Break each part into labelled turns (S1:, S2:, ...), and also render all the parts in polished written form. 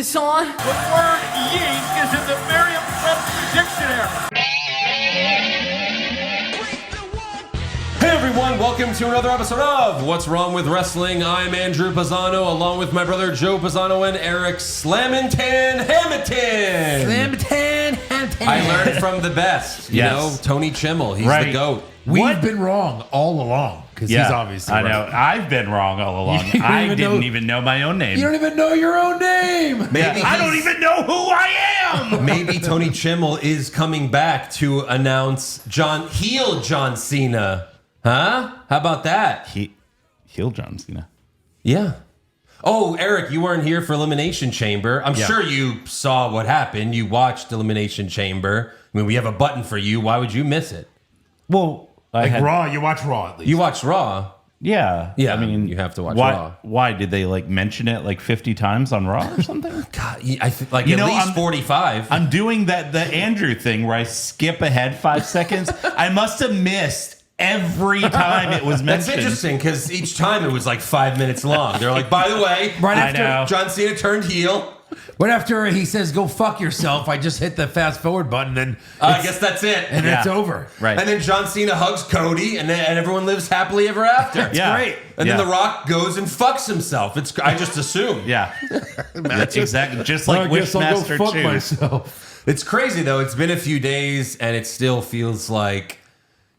S1: this on?
S2: The word yeet is in the Merriam-Webster dictionary.
S3: Hey everyone, welcome to another episode of What's Wrong with Wrestling. I'm Andrew Pisano, along with my brother Joe Pisano and Eric Slaminton Hamilton. I learned from the best, you know, Tony Chimmel. He's the GOAT.
S4: We've been wrong all along, because he's obviously right.
S5: I know. I've been wrong all along. I didn't even know my own name.
S4: You don't even know your own name.
S3: Maybe
S5: I don't even know who I am.
S3: Maybe Tony Chimmel is coming back to announce heel John Cena. Huh? How about that?
S5: Heel John Cena.
S3: Yeah. Oh, Eric, you weren't here for Elimination Chamber. I'm sure you saw what happened. You watched Elimination Chamber. I mean, we have a button for you. Why would you miss it?
S5: Well,
S4: Raw. You watch Raw at least.
S3: You watched Raw.
S5: Yeah.
S3: Yeah,
S5: I mean,
S3: you have to watch Raw.
S5: Why did they mention it 50 times on Raw or something?
S3: God, I think at least 45.
S5: I'm doing the Andrew thing where I skip ahead 5 seconds. I must have missed every time it was mentioned.
S3: That's interesting because each time it was 5 minutes long. They're like, by the way,
S4: right after
S3: John Cena turned heel.
S4: Right after he says, "Go fuck yourself," I just hit the fast forward button, and
S3: I guess that's it,
S4: and it's over.
S5: Right,
S3: and then John Cena hugs Cody, and everyone lives happily ever after.
S4: It's great.
S3: And then The Rock goes and fucks himself. I just assume.
S5: Yeah, that's exactly just like Wishmaster 2.
S4: Myself.
S3: It's crazy though. It's been a few days, and it still feels like,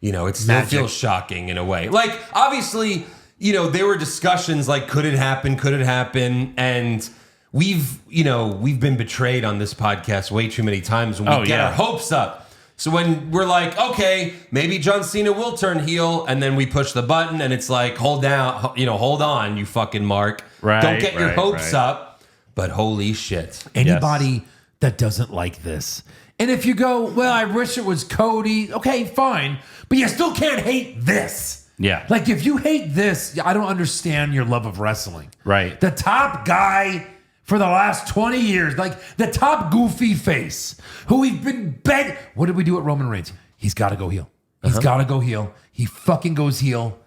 S3: it still feels shocking in a way. Obviously, there were discussions could it happen, and we've been betrayed on this podcast way too many times when we get our hopes up. So when we're like, okay, maybe John Cena will turn heel, and then we push the button, and it's like, hold on, you fucking mark.
S5: Right,
S3: Don't get your hopes up. But holy shit.
S4: Anybody that doesn't like this. And if you go, well, I wish it was Cody, okay, fine. But you still can't hate this.
S5: Yeah.
S4: If you hate this, I don't understand your love of wrestling.
S5: Right.
S4: The top guy for the last 20 years, the top goofy face, who we've been begging. What did we do at Roman Reigns? He's got to go heel. He's got to go heel. He fucking goes heel.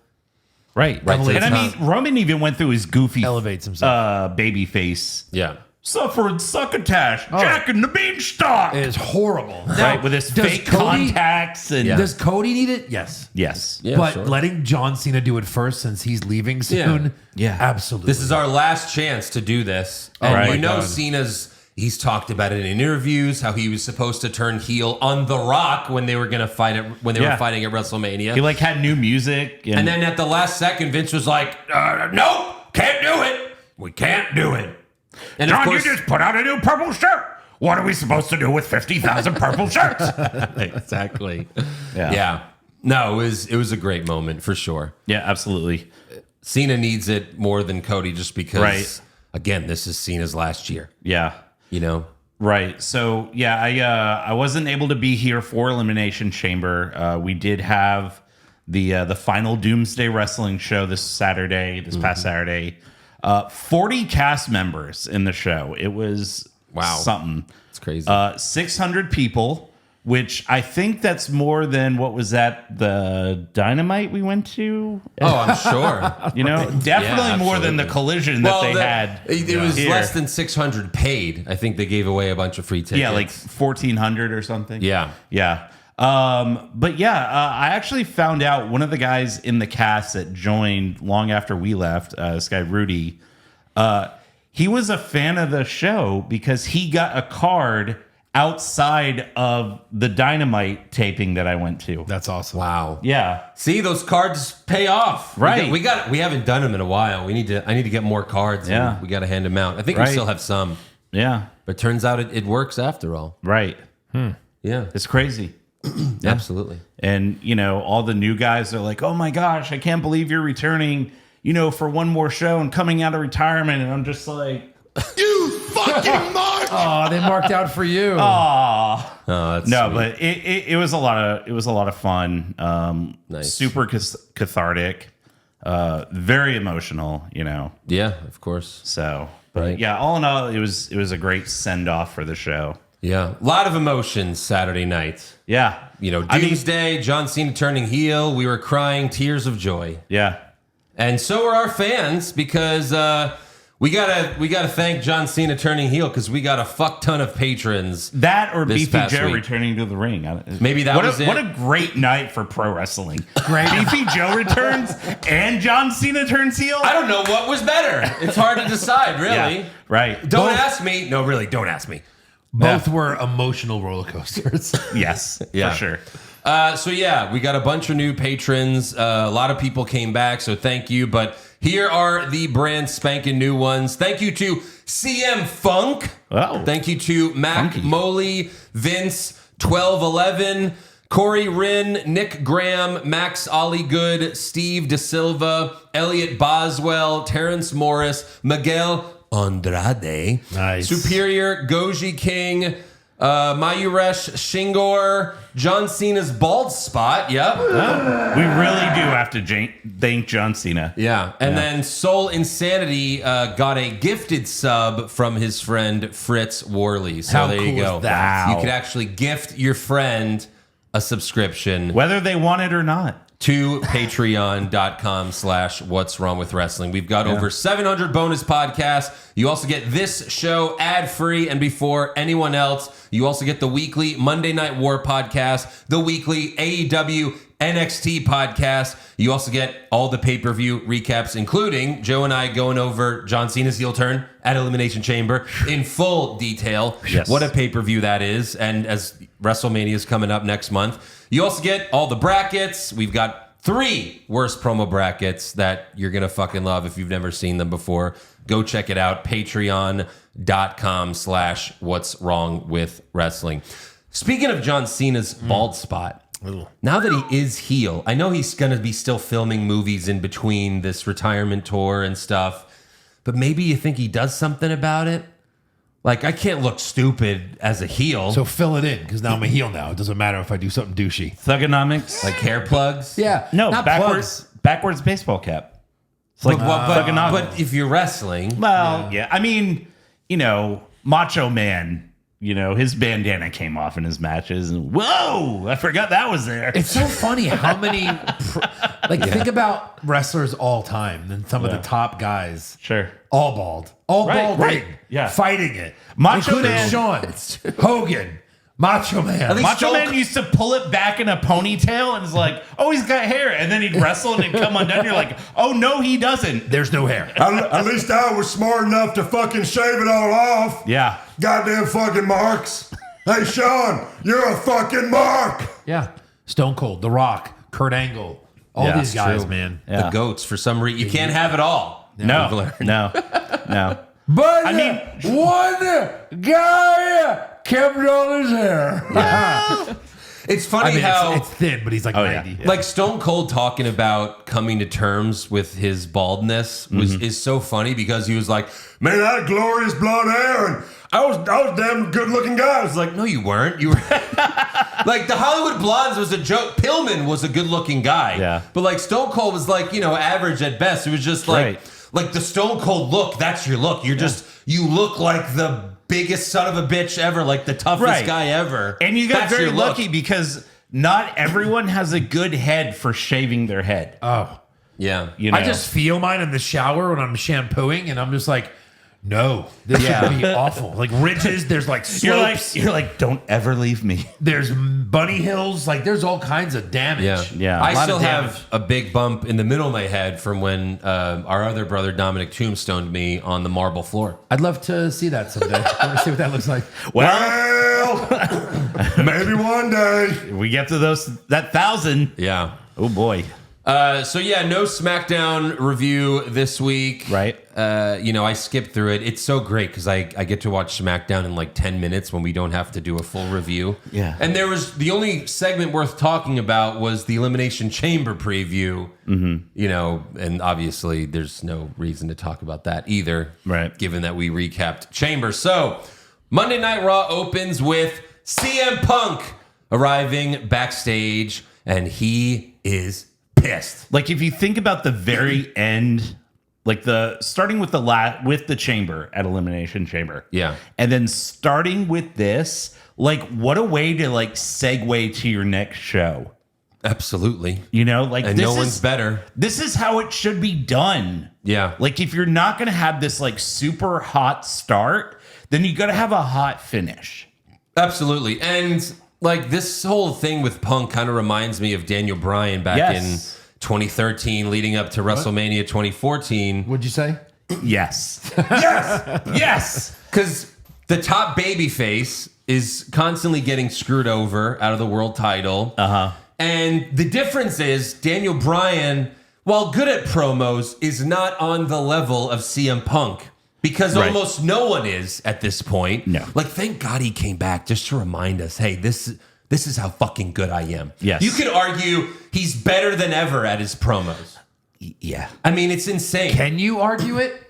S5: Right. And I mean, Roman even went through his goofy
S4: elevates himself.
S5: Baby face.
S3: Yeah.
S5: Suffering succotash, Jack and the Beanstalk.
S4: It is horrible.
S5: Right, with his fake contacts. And
S4: Does Cody need it? Yes.
S5: Yes.
S3: Yeah,
S4: but
S3: sure.
S4: letting John Cena do it first since he's leaving soon.
S5: Yeah.
S4: Absolutely.
S3: This is our last chance to do this. And he's talked about it in interviews, how he was supposed to turn heel on The Rock when they were going to fight it, when they were fighting at WrestleMania.
S5: He had new music.
S3: And then at the last second, Vince was like, nope, can't do it. We can't do it. And
S5: John,
S3: of course,
S5: you just put out a new purple shirt. What are we supposed to do with 50,000 purple shirts?
S3: Exactly.
S5: Yeah.
S3: No, it was a great moment for sure.
S5: Yeah, absolutely.
S3: Cena needs it more than Cody just because, again, this is Cena's last year.
S5: Yeah. Right. So, I wasn't able to be here for Elimination Chamber. We did have the final Doomsday Wrestling show this past Saturday. 40 cast members in the show. It was something.
S3: It's crazy.
S5: 600 people, which I think that's more than what was at the Dynamite we went to.
S3: Oh, I'm sure.
S5: Definitely more than the Collision that they had.
S3: It was less than 600 paid. I think they gave away a bunch of free tickets.
S5: Yeah, 1,400 or something.
S3: Yeah.
S5: Yeah. I actually found out one of the guys in the cast that joined long after we left, this guy Rudy, he was a fan of the show because he got a card outside of the Dynamite taping that I went to.
S4: That's awesome.
S3: Wow.
S5: Yeah.
S3: See, those cards pay off.
S5: Right.
S3: We haven't done them in a while. I need to get more cards.
S5: Yeah.
S3: We got to hand them out. I think we still have some.
S5: Yeah.
S3: But turns out it works after all.
S5: Right.
S3: Yeah.
S5: It's crazy.
S3: Yeah. Absolutely.
S5: And, all the new guys are like, oh my gosh, I can't believe you're returning, for one more show and coming out of retirement. And I'm just like,
S1: You fucking mark!
S4: Oh, they marked out for you.
S5: oh,
S3: that's
S5: no,
S3: sweet.
S5: but it was a lot of fun.
S3: Nice.
S5: Super cathartic, very emotional,
S3: Yeah, of course.
S5: So, but
S3: Right.
S5: yeah, all in all, it was a great send off for the show.
S3: Yeah. A lot of emotions Saturday night.
S5: Yeah.
S3: Doomsday, John Cena turning heel. We were crying tears of joy.
S5: Yeah.
S3: And so are our fans because We gotta thank John Cena turning heel because we got a fuck ton of patrons.
S5: That or
S3: this
S5: Beefy
S3: past
S5: Joe
S3: week.
S5: returning to the ring.
S3: Maybe that was it.
S5: What a great night for pro wrestling.
S4: Great.
S5: Beefy Joe returns and John Cena turns heel.
S3: I don't know what was better. It's hard to decide, really.
S5: Yeah, right.
S3: Don't ask me. No, really, don't ask me.
S4: Both were emotional roller coasters.
S5: Yes,
S3: Yeah.
S5: for sure.
S3: So yeah, we got a bunch of new patrons. A lot of people came back, so thank you. But here are the brand spanking new ones. Thank you to CM Funk.
S5: Oh.
S3: Thank you to Mac
S5: Funky.
S3: Moley, Vince 1211, Corey Rin, Nick Graham, Max Ollygood, Steve De Silva, Elliot Boswell, Terrence Morris, Miguel Andrade,
S4: Nice.
S3: Superior, Goji King, Mayuresh Shingor, John Cena's bald spot. Yep.
S5: We really do have to thank John Cena.
S3: Yeah. And then Soul Insanity got a gifted sub from his friend Fritz Worley. So
S4: How
S3: there you
S4: cool
S3: go.
S4: is that?
S3: You could actually gift your friend a subscription
S5: Whether they want it or not.
S3: to patreon.com/what's wrong with wrestling. We've got over 700 bonus podcasts. You also get this show ad-free and before anyone else. You also get the weekly Monday Night War podcast, the weekly AEW NXT podcast. You also get all the pay-per-view recaps, including Joe and I going over John Cena's heel turn at Elimination Chamber in full detail.
S5: Yes.
S3: What a pay-per-view that is. And as WrestleMania is coming up next month, you also get all the brackets. We've got 3 worst promo brackets that you're going to fucking love if you've never seen them before. Go check it out. Patreon.com/what's wrong with wrestling. Speaking of John Cena's bald spot, now that he is heel, I know he's going to be still filming movies in between this retirement tour and stuff, but maybe you think he does something about it? Like, I can't look stupid as a heel.
S4: So fill it in, because now I'm a heel now. It doesn't matter if I do something douchey.
S5: Thugonomics.
S3: like hair plugs?
S4: Yeah.
S5: No,
S4: not
S5: backwards baseball cap. It's like thugonomics.
S3: But if you're wrestling,
S5: Well, yeah. I mean, Macho Man, his bandana came off in his matches. And whoa, I forgot that was there.
S4: It's so funny how many, think about wrestlers all time, and some of the top guys,
S5: Sure.
S4: all bald. All
S5: Right,
S4: bald,
S5: right.
S4: Yeah. Fighting it.
S5: Macho
S4: Including
S5: Man.
S4: Sean, Hogan, Macho Man.
S3: least-
S5: Macho
S3: Stone-
S5: Man used to pull it back in a ponytail and it's like, oh, he's got hair. And then he'd wrestle and it'd come undone. You're like, oh, no, he doesn't.
S4: There's no hair.
S1: At least I was smart enough to fucking shave it all off.
S5: Yeah.
S1: Goddamn fucking marks. Hey, Sean, you're a fucking mark.
S4: Yeah. Stone Cold, The Rock, Kurt Angle, all
S5: Yeah,
S4: these
S5: it's
S4: guys,
S3: true.
S4: man.
S5: Yeah.
S3: the goats, for some reason, you can't have it all. We've
S5: No.
S3: learned.
S5: No.
S4: But
S5: I mean-
S4: one guy kept all his hair.
S3: It's funny how
S4: it's thin, but he's like
S5: Oh, yeah.
S4: 90.
S3: like Stone Cold talking about coming to terms with his baldness is so funny because he was like,
S1: Man, I had glorious blonde hair, and I was damn good looking guy.
S3: I was like, no, you weren't. You were like the Hollywood Blondes was a joke. Pillman was a good looking guy.
S5: Yeah.
S3: But like Stone Cold was like, average at best. It was just like the Stone Cold look, that's your look. You're you look like the biggest son of a bitch ever, like the toughest guy ever.
S5: And you got
S3: That's
S5: very
S3: your look.
S5: lucky because not everyone has a good head for shaving their head.
S4: Oh.
S3: Yeah.
S4: I just feel mine in the shower when I'm shampooing, and I'm just like, no, this should be awful. Like ridges, there's like slopes,
S5: you're like, don't ever leave me.
S4: there's bunny hills, like there's all kinds of damage.
S5: Yeah.
S3: I
S4: A lot
S3: still
S4: of damage.
S3: have a big bump in the middle of my head from when our other brother Dominic tombstoned me on the marble floor.
S4: I'd love to see that someday. I want to see what that looks like.
S5: Well,
S1: Well, maybe one day.
S5: we get to that 1,000.
S3: Yeah.
S5: Oh boy.
S3: So yeah, no SmackDown review this week.
S5: Right.
S3: I skipped through it. It's so great because I get to watch SmackDown in like 10 minutes when we don't have to do a full review.
S5: Yeah.
S3: And there was the only segment worth talking about was the Elimination Chamber preview. Mm-hmm. And obviously there's no reason to talk about that either.
S5: Right.
S3: Given that we recapped Chamber. So Monday Night Raw opens with CM Punk arriving backstage, and he is pissed.
S5: Like if you think about the very end, like starting with the chamber at Elimination Chamber.
S3: Yeah.
S5: And then starting with this, like what a way to like segue to your next show.
S3: Absolutely.
S5: You know, like
S3: And no one's better.
S5: This is how it should be done.
S3: Yeah.
S5: Like if you're not going to have this like super hot start, then you got to have a hot finish.
S3: Absolutely. And like this whole thing with Punk kind of reminds me of Daniel Bryan back in 2013 leading up to WrestleMania 2014.
S4: What'd you say?
S5: Yes.
S3: Yes. Because the top babyface is constantly getting screwed over out of the world title. And the difference is Daniel Bryan, while good at promos, is not on the level of CM Punk. Because almost no one is at this point.
S5: No.
S3: Like, thank God he came back just to remind us, hey, this is how fucking good I am.
S5: Yes.
S3: You could argue he's better than ever at his promos.
S5: Yeah.
S3: I mean, it's insane.
S4: Can you argue it?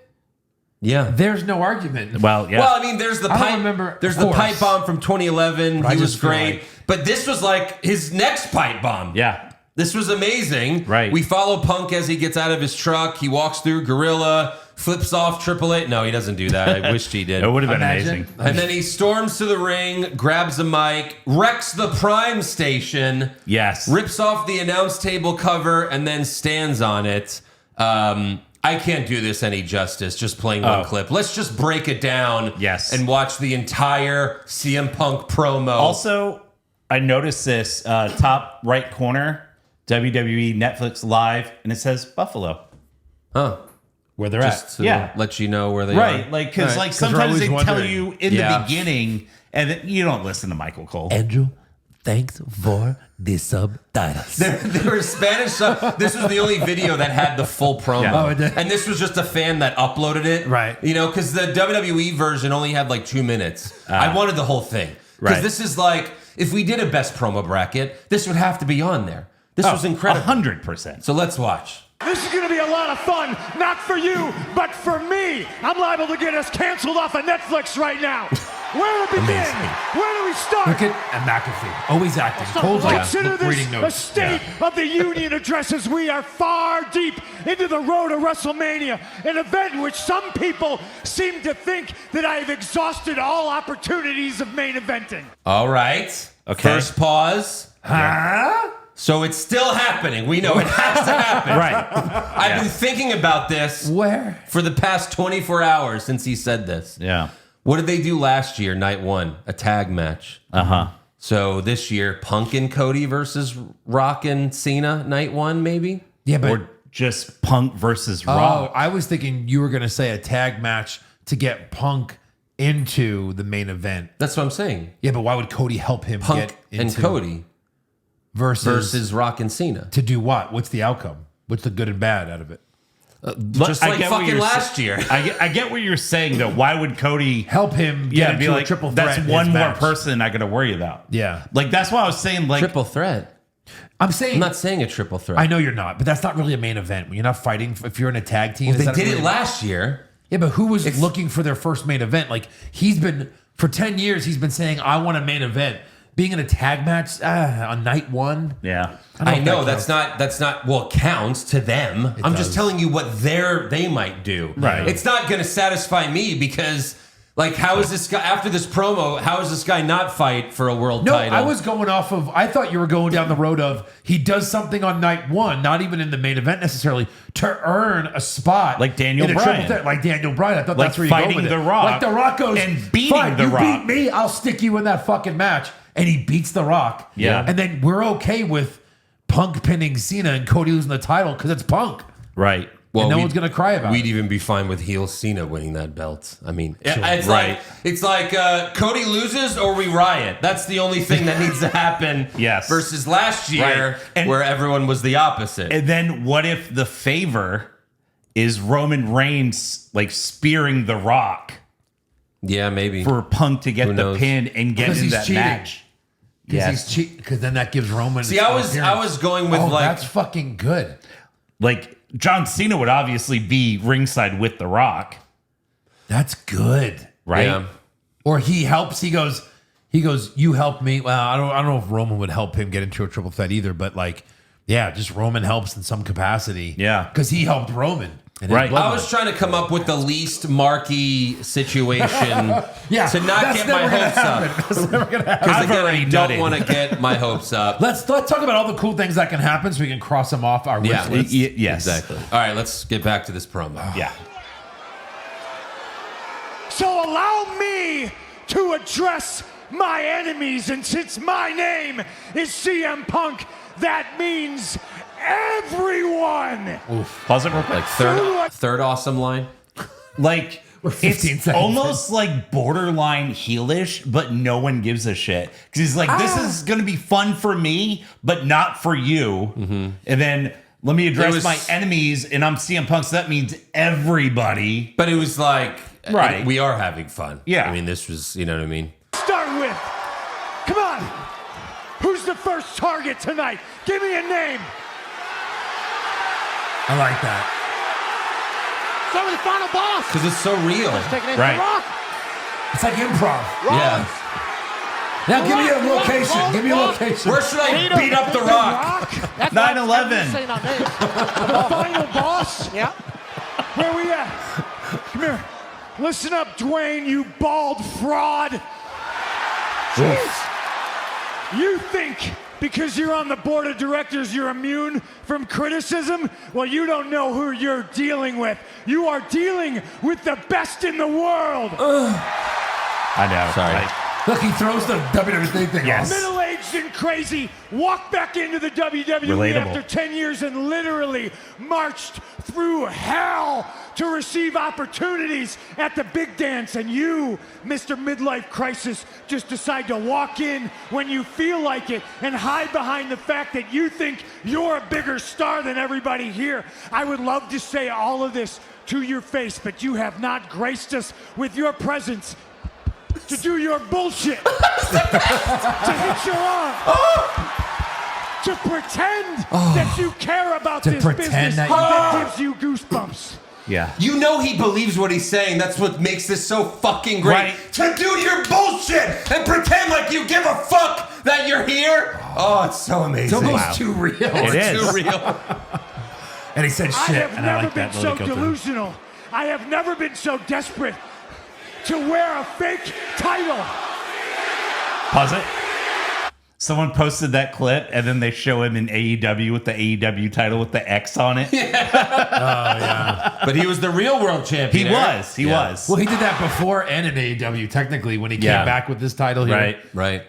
S3: Yeah.
S4: There's no argument.
S5: Well, yeah.
S3: Well, I mean, there's the
S4: I don't
S3: pipe.
S4: remember-
S3: There's
S4: of
S3: the
S4: course.
S3: pipe bomb from 2011.
S4: I
S3: He was
S4: just feel
S3: great,
S4: like-
S3: but this was like his next pipe bomb.
S5: Yeah.
S3: This was amazing.
S5: Right.
S3: We follow Punk as he gets out of his truck. He walks through Gorilla, flips off Triple H. No, he doesn't do that. I wished he did.
S5: It would have been
S4: Imagine.
S5: amazing.
S3: And then he storms to the ring, grabs a mic, wrecks the Prime station,
S5: Yes.
S3: rips off the announce table cover, and then stands on it. I can't do this any justice just playing one clip. Let's just break it down and watch the entire CM Punk promo.
S5: Also, I noticed this top right corner, WWE Netflix Live, and it says Buffalo.
S3: Huh.
S4: Where they're
S3: Just to
S5: Yeah.
S3: let you know where they are.
S5: Right. Like, because
S3: Right.
S5: like
S4: 'Cause we're
S5: sometimes
S4: always
S5: they tell
S4: wondering.
S5: you in
S3: Yeah.
S5: the beginning, and then you don't listen to Michael Cole.
S4: Andrew, thanks for the subtitles.
S3: There were Spanish stuff. This was the only video that had the full promo.
S5: Yeah.
S4: Oh, it did?
S3: And this was just a fan that uploaded it.
S4: Right.
S3: You know, because the WWE version only had like 2 minutes. I wanted the whole thing. Because
S5: Right.
S3: this is like, if we did a best promo bracket, this would have to be on there. This was incredible.
S5: 100%.
S3: So let's watch.
S2: This is going to be a lot of fun, not for you, but for me. I'm liable to get us canceled off of Netflix right now. Where to begin? Where do we start?
S4: Look at McAfee, always acting. Cole's like
S2: Consider
S4: reading
S2: this a
S4: notes.
S2: state of the union addresses. We are far deep into the road to WrestleMania, an event in which some people seem to think that I have exhausted all opportunities of main eventing.
S3: All right.
S5: Okay.
S3: First pause.
S4: Huh?
S3: So it's still happening. We know it has to happen.
S5: Right.
S3: I've been thinking about this
S4: Where?
S3: for the past 24 hours since he said this.
S5: Yeah.
S3: What did they do last year, night one? A tag match. So this year, Punk and Cody versus Rock and Cena, night one, maybe?
S4: Yeah, but
S5: Or just Punk versus Raw.
S4: I was thinking you were going to say a tag match to get Punk into the main event.
S3: That's what I'm saying.
S4: Yeah, but why would Cody help him
S3: Punk
S4: get
S3: and
S4: into
S3: Cody versus Rock and Cena.
S4: to do what? What's the outcome? What's the good and bad out of it?
S3: Just
S5: I
S3: like
S5: get what
S3: fucking
S5: you're
S3: last year.
S5: I get what you're saying, though. Why would Cody
S4: Help him get into
S5: be like,
S4: a triple threat.
S5: that's
S4: in
S5: one
S4: his
S5: more
S4: match.
S5: person I got to worry about.
S4: Yeah.
S5: Like, that's why I was saying, like,
S3: Triple threat.
S4: I'm saying
S3: I'm not saying a triple threat.
S4: I know you're not, but that's not really a main event. When you're not fighting, if you're in a tag team,
S3: They
S4: is that
S3: did
S4: really-
S3: it last year.
S4: Yeah, but who was looking for their first main event? Like he's been for 10 years. He's been saying, "I want a main event." Being in a tag match on night one.
S5: yeah.
S3: I know
S4: if that
S3: that's not well, it counts to them. I'm just
S4: does.
S3: telling you what they might do.
S5: Right.
S3: It's not going to satisfy me because like how is this guy after this promo, how is this guy not fight for a world
S4: No,
S3: title?
S4: I was going off of. I thought you were going down the road of he does something on night one, not even in the main event necessarily, to earn a spot,
S5: Like Daniel
S4: in a
S5: Bryan.
S4: triple threat, like Daniel Bryan. I thought
S5: Like
S4: that's where you go
S5: fighting
S4: with it.
S5: The Rock
S4: Like the Rock goes
S5: and beating
S4: "Fine,
S5: The
S4: you
S5: Rock."
S4: beat me, I'll stick you in that fucking match, and he beats the Rock.
S5: Yeah.
S4: and then we're okay with Punk pinning Cena and Cody losing the title because it's Punk.
S5: Right.
S4: And no
S3: we'd-
S4: one's gonna cry about
S3: We'd
S4: it.
S3: even be fine with heel Cena winning that belt. I mean,
S4: Sure.
S3: it's like Cody loses or we riot. That's the only thing that needs to happen.
S5: Yes.
S3: Versus last year,
S5: Right. And-
S3: where everyone was the opposite.
S5: And then what if the favor is Roman Reigns, like, spearing The Rock
S3: yeah, maybe.
S5: for Punk to get
S3: Who
S5: the
S3: knows?
S5: pin and get
S4: Because
S5: in
S4: he's
S5: that
S4: cheating.
S5: match?
S4: Because then that gives Roman.
S3: See, I was going with like
S4: that's fucking good.
S5: Like, John Cena would obviously be ringside with The Rock,
S4: That's good.
S5: right?
S3: Yeah.
S4: Or he helps. He goes. You help me. Well, I don't know if Roman would help him get into a triple threat either. But like, yeah, just Roman helps in some capacity.
S5: Yeah.
S4: because he helped Roman.
S5: Right.
S3: I was trying to come up with the least marquee situation to not get my hopes up.
S4: That's never gonna happen.
S3: Because again,
S5: already
S3: I
S5: done
S3: don't
S5: it.
S3: want to get my hopes up.
S4: Let's talk about all the cool things that can happen so we can cross them off our wish list.
S5: Yes.
S3: Exactly. All right, let's get back to this promo.
S5: Yeah.
S2: So allow me to address my enemies, and since my name is CM Punk, that means everyone.
S5: Pause it real quick.
S3: Like third awesome line.
S5: Like,
S4: We're 15
S5: it's
S4: seconds
S5: almost like borderline heelish, but no one gives a shit. Because he's like, this is going to be fun for me, but not for you. And then let me address my enemies, and I'm CM Punk, so that means everybody.
S3: But it was like,
S5: Right.
S3: we are having fun.
S5: Yeah.
S3: I mean, this was, you know what I mean?
S2: Start with, come on, who's the first target tonight? Give me a name.
S4: I like that.
S6: Start with the final boss.
S3: Because it's so real.
S6: Taking it
S5: Right.
S6: The Rock.
S4: It's like improv.
S3: Yeah.
S4: Now give me a location. Give me a location.
S3: Where should I beat up The Rock?
S6: That's
S5: 9/11.
S6: saying on this.
S2: The final boss?
S6: Yeah.
S2: Where we at? Come here. Listen up, Dwayne, you bald fraud. Jeez. You think because you're on the board of directors you're immune from criticism? Well, you don't know who you're dealing with. You are dealing with the best in the world.
S5: I know.
S3: Sorry.
S4: Look, he throws the WWE thing
S5: Yes.
S4: off.
S2: Middle-aged and crazy, walked back into the WWE
S5: Relatable.
S2: after 10 years and literally marched through hell to receive opportunities at the big dance. And you, Mr. Midlife Crisis, just decide to walk in when you feel like it and hide behind the fact that you think you're a bigger star than everybody here. I would love to say all of this to your face, but you have not graced us with your presence to do your bullshit, to hit your arm, to pretend that you care about
S4: To
S2: this
S4: pretend
S2: business
S4: that
S2: that gives you goosebumps.
S5: Yeah.
S3: You know he believes what he's saying. That's what makes this so fucking great.
S5: Right.
S3: To do your bullshit and pretend like you give a fuck that you're here. Oh, it's so amazing.
S4: It's almost too real.
S5: It is.
S3: Too real.
S4: And he said
S2: I
S4: shit.
S2: have
S4: And
S2: never
S4: I like
S2: been
S4: that.
S2: so delusional. I have never been so desperate to wear a fake title.
S5: Pause it. Someone posted that clip, and then they show him in AEW with the AEW title with the X on it.
S3: But he was the real world champion.
S5: He
S3: Eric.
S5: was. He was.
S4: Well, he did that before and in AEW, technically, when he
S5: Yeah.
S4: came back with this title here.
S5: Right.
S3: Right.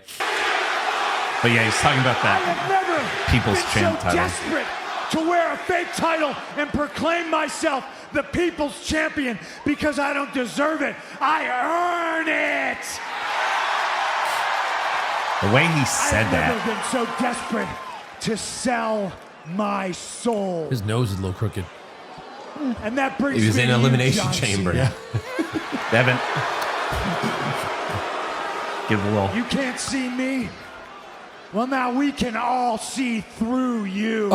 S5: But yeah, he's talking about
S2: I have
S5: that.
S2: never
S5: People's
S2: been
S5: champ
S2: so
S5: title.
S2: desperate to wear a fake title and proclaim myself the people's champion because I don't deserve it. I earn it.
S5: The way he said
S2: I've
S5: that.
S2: never been so desperate to sell my soul.
S4: His nose is a little crooked.
S2: And that brings
S3: He was
S2: me
S3: in
S2: to you,
S3: Elimination
S2: John
S3: Chamber.
S2: Cena.
S5: Devin. Give a little.
S2: You can't see me? Well, now we can all see through you.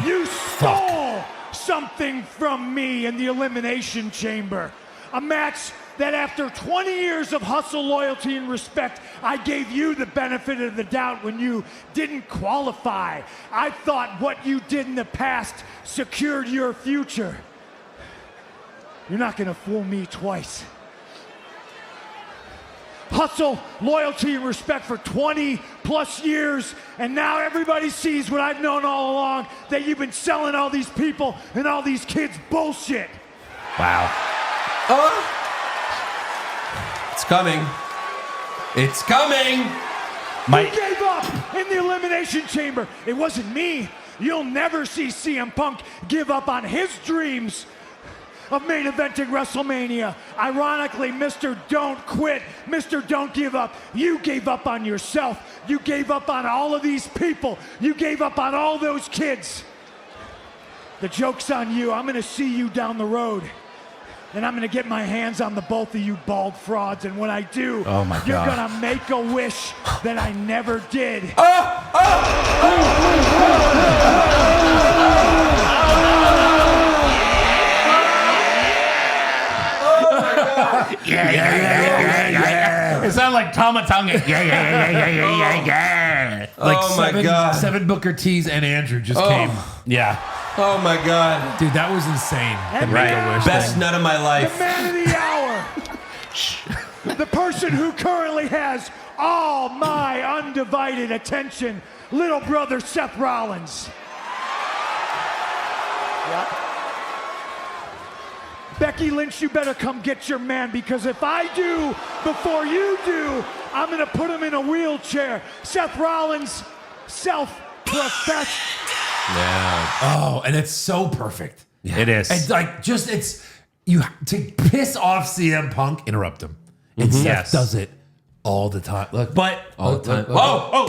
S2: You stole something from me in the Elimination Chamber. A match that after 20 years of hustle, loyalty, and respect, I gave you the benefit of the doubt when you didn't qualify. I thought what you did in the past secured your future. You're not gonna fool me twice. Hustle, loyalty, and respect for 20 plus years, and now everybody sees what I've known all along, that you've been selling all these people and all these kids bullshit.
S5: Wow.
S3: It's coming. It's coming.
S2: Who gave up in the Elimination Chamber? It wasn't me. You'll never see CM Punk give up on his dreams of main eventing WrestleMania. Ironically, Mr. Don't Quit, Mr. Don't Give Up, you gave up on yourself. You gave up on all of these people. You gave up on all those kids. The joke's on you. I'm gonna see you down the road. And I'm gonna get my hands on the both of you bald frauds. And when I do,
S5: Oh my
S2: you're
S5: God.
S2: gonna make a wish that I never did.
S5: It sounded like Tama Tonga.
S4: Like
S3: Oh my
S4: seven,
S3: God.
S4: 7 Booker T's and Andrew just came.
S5: Yeah.
S3: Oh my God.
S4: Dude, that was insane.
S2: And
S4: The
S2: right.
S4: Make-A-Wish
S3: Best
S4: thing.
S3: nut of my
S2: The
S3: life.
S2: man of the hour. The person who currently has all my undivided attention, little brother Seth Rollins. Becky Lynch, you better come get your man, because if I do before you do, I'm gonna put him in a wheelchair. Seth Rollins, self-professed.
S3: Yeah.
S4: Oh, and it's so perfect.
S5: It is.
S4: It's like you to piss off CM Punk, interrupt him. And Seth
S5: Yes.
S4: does it all the time. Look,
S5: But
S3: All the time.
S5: whoa,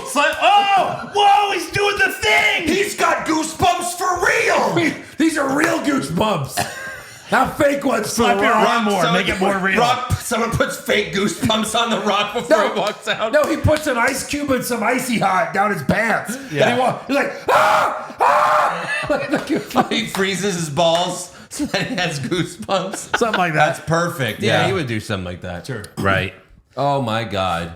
S5: he's doing the thing.
S1: He's got goosebumps for real.
S4: these are real goosebumps. Not fake ones.
S5: Slap your arm more,
S3: Someone-
S5: make it more real.
S3: Someone puts fake goosebumps on the Rock before he walks out.
S4: No, he puts an ice cube and some icy hot down his pants.
S5: Yeah.
S4: And he's like, ah!
S3: He freezes his balls so that he has goosebumps.
S4: Something like that.
S3: That's perfect. Yeah,
S5: Yeah.
S3: he would do something like that.
S4: Sure.
S5: Right.
S3: Oh my God.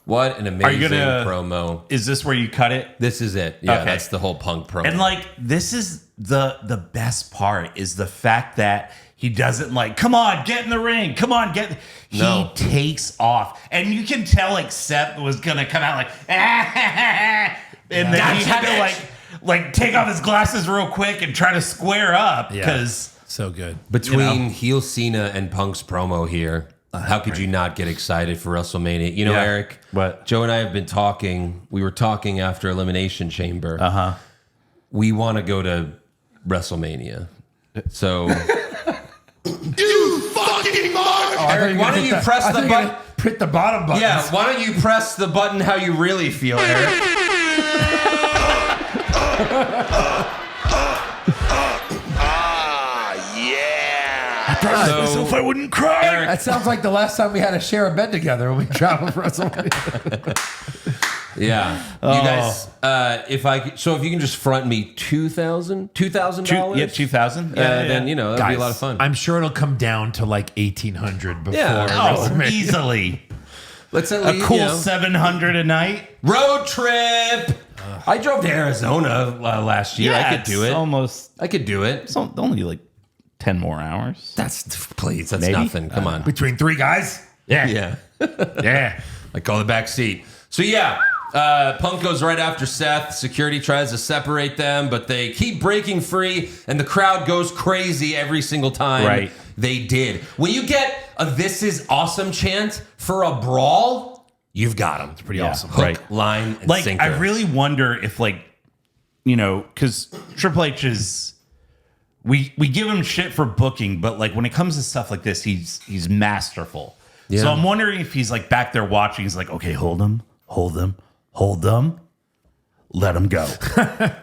S3: What an
S5: Are
S3: amazing
S5: you gonna
S3: promo.
S5: Is this where you cut it?
S3: This is it. Yeah,
S5: Okay.
S3: that's the whole Punk promo.
S5: And like this is the best part is the fact that he doesn't like, come on, get in the ring. Come on, get.
S3: No.
S5: He takes off. And you can tell like Seth was gonna come out like, and then he
S3: Gotcha,
S5: had to
S3: bitch.
S5: like take off his glasses real quick and try to square up
S4: Yeah.
S5: because
S4: So good.
S3: Between heel Cena and Punk's promo here, how could you not get excited for WrestleMania? You know,
S5: Yeah.
S3: Eric,
S5: What?
S3: Joe and I have been talking. We were talking after Elimination Chamber.
S5: Uh-huh.
S3: We want to go to WrestleMania. So,
S1: You fucking mark.
S3: Eric, why don't you press the button?
S4: Hit the bottom button.
S3: Yeah, why don't you press the button how you really feel, Eric? So,
S5: if I wouldn't cry.
S3: Eric,
S4: That sounds like the last time we had to share a bed together when we traveled for WrestleMania.
S3: yeah, you guys. If you can just front me $2,000.
S5: Yeah, 2000.
S3: Then you know that'd be a lot of fun.
S4: I'm sure it'll come down to like 1,800 before
S3: Yeah.
S5: Oh,
S4: WrestleMania.
S5: easily.
S3: Let's at
S5: A
S3: least
S5: cool
S3: you know,
S5: 700 a night.
S3: road trip. I drove to Arizona last year. I could do it.
S5: Almost.
S3: I could do it.
S5: It's only like 10 more hours.
S3: That's please. That's
S5: Maybe?
S3: nothing. Come on.
S4: Between three guys?
S5: Yeah.
S3: Yeah.
S5: Yeah.
S3: I call the back seat. So yeah, Punk goes right after Seth. Security tries to separate them, but they keep breaking free, and the crowd goes crazy every single time.
S5: Right.
S3: They did. When you get a "This is awesome" chant for a brawl, you've got them. It's
S4: Pretty awesome.
S3: Hook,
S5: Right.
S3: line, and
S5: Like,
S3: sinker.
S5: I really wonder if, like, you know, because Triple H is. We give him shit for booking, but like when it comes to stuff like this, he's masterful.
S3: Yeah.
S5: So I'm wondering if he's like back there watching. He's like, okay, hold them, let them go,